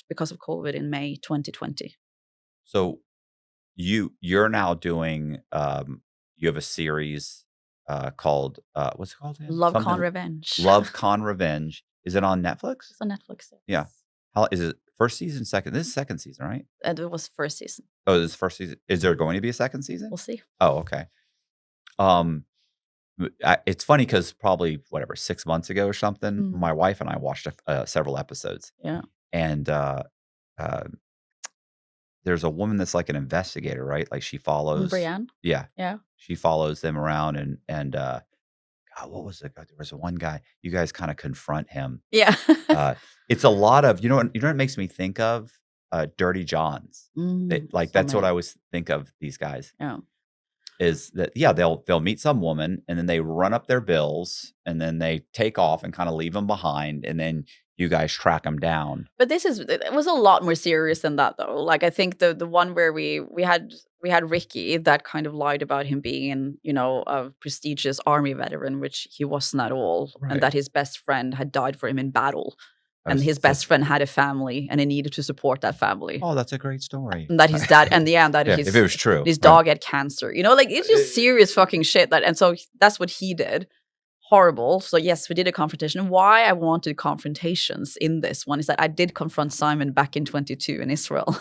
because of COVID in May 2020. So you're now doing you have a series called what's it called? Love Con Revenge. Love Con Revenge. Is it on Netflix? It's on Netflix. Yes. Yeah. How is it? First season, second? This is second season, right? It was first season. Oh, this is first season. Is there going to be a second season? We'll see. Oh, okay. It's funny because probably 6 months ago or something, my wife and I watched several episodes. Yeah. And there's a woman that's like an investigator, right? Like she follows Brienne. Yeah. Yeah. She follows them around and God, what was it? There was one guy. You guys kind of confront him. Yeah. It's a lot of what it makes me think of? Dirty Johns. That's what I always think of these guys. Yeah. Is that they'll meet some woman and then they run up their bills and then they take off and kind of leave them behind, and then you guys track them down. But it was a lot more serious than that, though. Like, I think the one where we had Ricky that kind of lied about him being a prestigious army veteran, which he wasn't at all, Right. and that his best friend had died for him in battle. And his best friend had a family, and he needed to support that family. Oh, that's a great story. And that his dad, and if it was true, his dog had cancer. It's just serious fucking shit. And so that's what he did. horrible. So yes, we did a confrontation. Why I wanted confrontations in this one is that I did confront Simon back in 22 in Israel.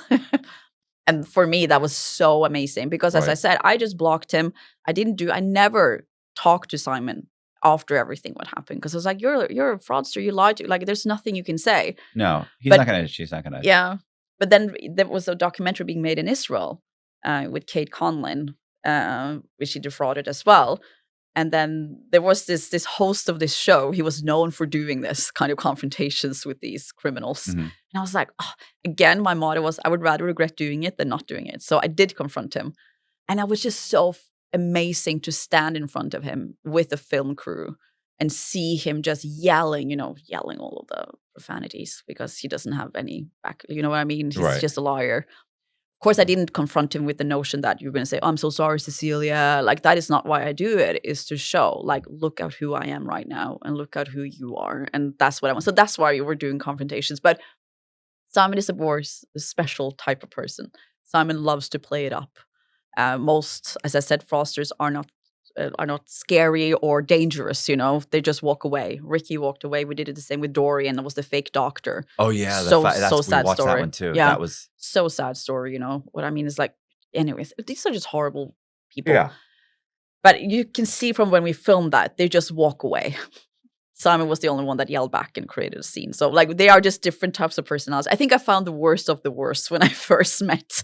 And for me, that was so amazing because as I said, I just blocked him. I never talked to Simon after everything what happened because I was like, you're a fraudster. You lied to, like, there's nothing you can say. No, she's not gonna. Yeah. But then there was a documentary being made in Israel with Kate Conlon, which she defrauded as well. And then there was this host of this show. He was known for doing this kind of confrontations with these criminals. Mm-hmm. And I was like, oh, again, my motto was I would rather regret doing it than not doing it. So I did confront him. And I was just so amazing to stand in front of him with a film crew and see him just yelling all of the profanities because he doesn't have any back. You know what I mean? He's just a liar. Of course, I didn't confront him with the notion that you're going to say, oh, I'm so sorry, Cecilia. Like, that is not why I do it, is to show, like, look at who I am right now and look at who you are. And that's what I want. So that's why we were doing confrontations. But Simon is a special type of person. Simon loves to play it up. Most, as I said, fraudsters are not scary or dangerous, they just walk away. Ricky walked away. We did it the same with Dorian. That was the fake doctor. Oh yeah, so sad we watched story. That one too. Yeah, that was so sad story. What I mean is, like, anyways, these are just horrible people. Yeah, but you can see from when we filmed that they just walk away. Simon was the only one that yelled back and created a scene. So, like, they are just different types of personalities. I think I found the worst of the worst when I first met,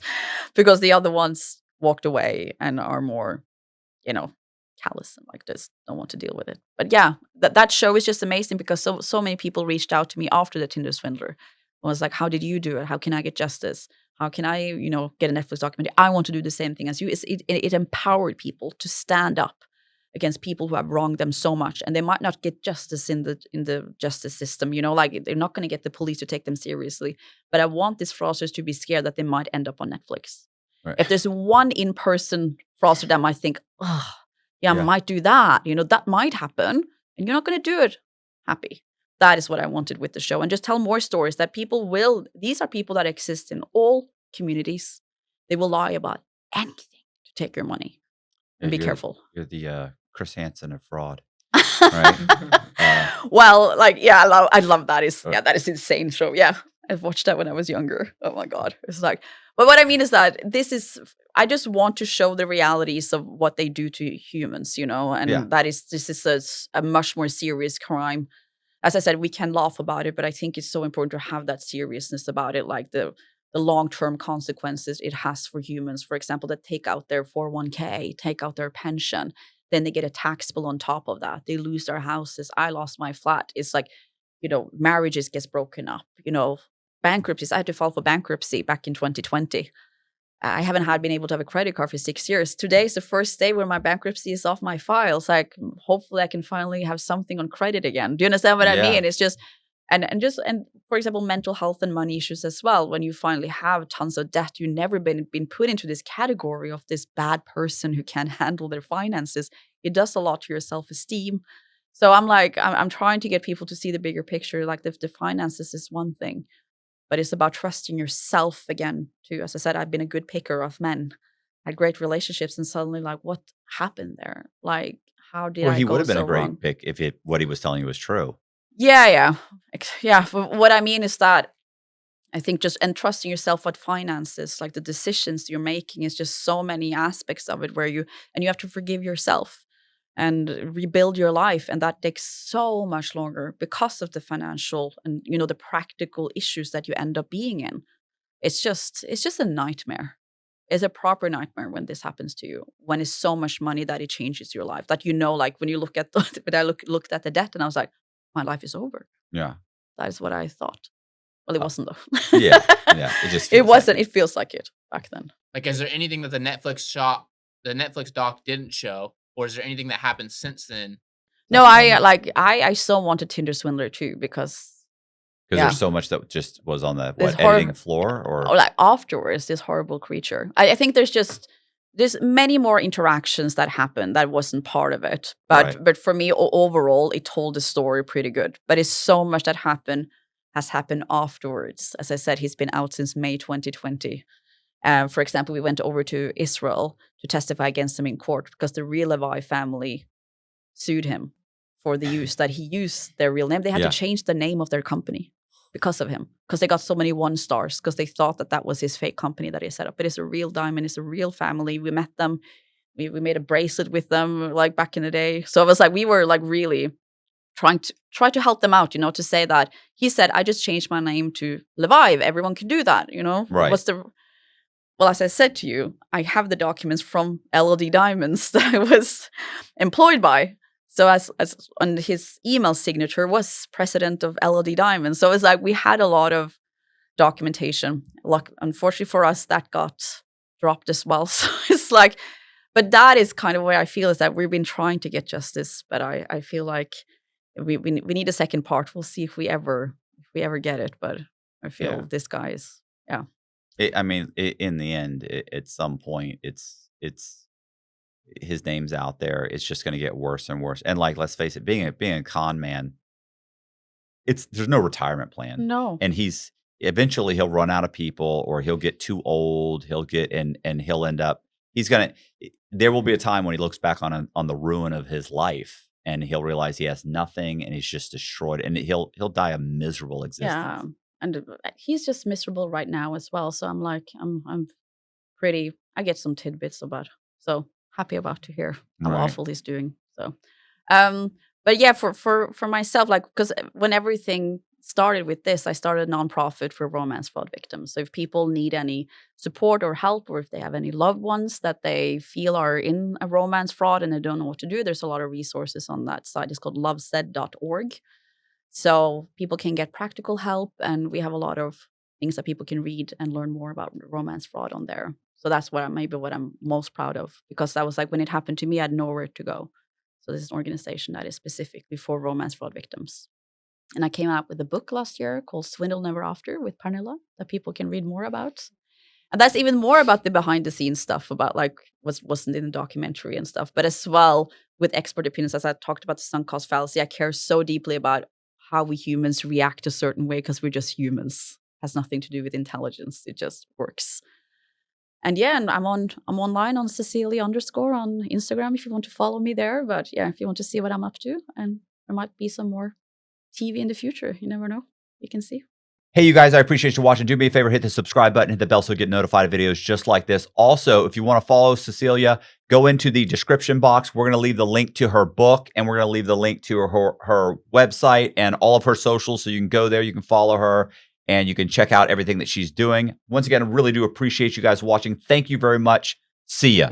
because the other ones walked away and are more, callous and like this, don't want to deal with it. But yeah, that show is just amazing because so many people reached out to me after the Tinder Swindler and was like, how did you do it? How can I get justice? How can I, get a Netflix documentary? I want to do the same thing as you. It empowered people to stand up against people who have wronged them so much, and they might not get justice in the justice system. Like, they're not going to get the police to take them seriously. But I want these fraudsters to be scared that they might end up on Netflix. right. If there's one in-person fraudster that might think, oh, I might do that. That might happen, and you're not going to do it happy. That is what I wanted with the show, and just tell more stories that these are people that exist in all communities. They will lie about anything to take your money. And be careful. You're the Chris Hansen of fraud, right? Well, like, yeah, I love that. That is insane show. Yeah, I've watched that when I was younger. Oh my God. It's like, but what I mean is that I just want to show the realities of what they do to humans, and this is a much more serious crime. As I said, we can laugh about it, but I think it's so important to have that seriousness about it, like the long-term consequences it has for humans. For example, that take out their 401k, take out their pension, then they get a tax bill on top of that. They lose their houses. I lost my flat. It's like, marriages gets broken up, bankruptcies. I had to file for bankruptcy back in 2020. I haven't been able to have a credit card for 6 years. Today is the first day where my bankruptcy is off my files. Like, hopefully I can finally have something on credit again. Do you understand what I mean? It's just, and for example, mental health and money issues as well. When you finally have tons of debt, you've never been put into this category of this bad person who can't handle their finances. It does a lot to your self-esteem. So I'm trying to get people to see the bigger picture. Like, the finances is one thing, but it's about trusting yourself again too. As I said, I've been a good picker of men. I had great relationships, and suddenly, like, what happened there? Like, how did I go so wrong? Well, he would have been a great pick if what he was telling you was true. Yeah. What I mean is that I think and trusting yourself with finances, like the decisions you're making, is just so many aspects of it where you have to forgive yourself and rebuild your life. And that takes so much longer because of the financial and, the practical issues that you end up being in. It's just a nightmare. It's a proper nightmare when this happens to you, when it's so much money that it changes your life. That, like, when you look at I looked at the debt and I was like, my life is over. Yeah. That is what I thought. Well, it wasn't though. Yeah. It just it wasn't. It feels like it back then. Like, is there anything that the Netflix doc didn't show, or is there anything that happened since then? No, I so wanted Tinder Swindler too because there's so much that just was on the editing floor, or like afterwards, this horrible creature. I think there's many more interactions that happened that wasn't part of it. But for me, overall, it told the story pretty good. But it's so much that has happened afterwards. As I said, he's been out since May 2020. For example, we went over to Israel to testify against him in court because the real Levi family sued him for the use that he used their real name. They had Yeah. to change the name of their company because of him, because they got so many 1 stars because they thought that that was his fake company that he set up. But it's a real diamond. It's a real family. We met them. We made a bracelet with them like back in the day. So it was like we were like really try to help them out, to say that he said, I just changed my name to Levive. Everyone can do that, Right. Well, as I said to you, I have the documents from LLD Diamonds that I was employed by. So as on his email signature was president of LLD Diamonds. So it's like we had a lot of documentation. Unfortunately for us, that got dropped as well. So it's like, but that is kind of where I feel is that we've been trying to get justice, but I feel like we need a second part. We'll see if we ever get it. But I feel this guy is in the end, at some point, it's his name's out there. It's just going to get worse and worse. And like, let's face it, being a con man, there's no retirement plan. No. And eventually he'll run out of people, or he'll get too old. He'll get and he'll end up. There will be a time when he looks back on the ruin of his life, and he'll realize he has nothing, and he's just destroyed, and he'll die a miserable existence. Yeah. And he's just miserable right now as well. So I'm like, I'm pretty, I get some tidbits about, so happy about to hear how awful he's doing. So, but yeah, for myself, like, because when everything started with this, I started a nonprofit for romance fraud victims. So if people need any support or help, or if they have any loved ones that they feel are in a romance fraud and they don't know what to do, there's a lot of resources on that site. It's called lovesaid.org. So people can get practical help, and we have a lot of things that people can read and learn more about romance fraud on there. So that's what I'm most proud of, because that was like when it happened to me, I had nowhere to go. So this is an organization that is specifically for romance fraud victims. And I came out with a book last year called Swindle Never After with Pernilla that people can read more about. And that's even more about the behind the scenes stuff, about like wasn't in the documentary and stuff, but as well with expert opinions. As I talked about the sunk cost fallacy, I care so deeply about how we humans react a certain way because we're just humans. It has nothing to do with intelligence. It just works. And yeah, and I'm online on Cecilie _ on Instagram if you want to follow me there. But yeah, if you want to see what I'm up to, and there might be some more TV in the future. You never know. You can see. Hey, you guys, I appreciate you watching. Do me a favor, hit the subscribe button, hit the bell so you get notified of videos just like this. Also, if you want to follow Cecilia, go into the description box. We're going to leave the link to her book, and we're going to leave the link to her website and all of her socials. So you can go there, you can follow her, and you can check out everything that she's doing. Once again, I really do appreciate you guys watching. Thank you very much. See ya.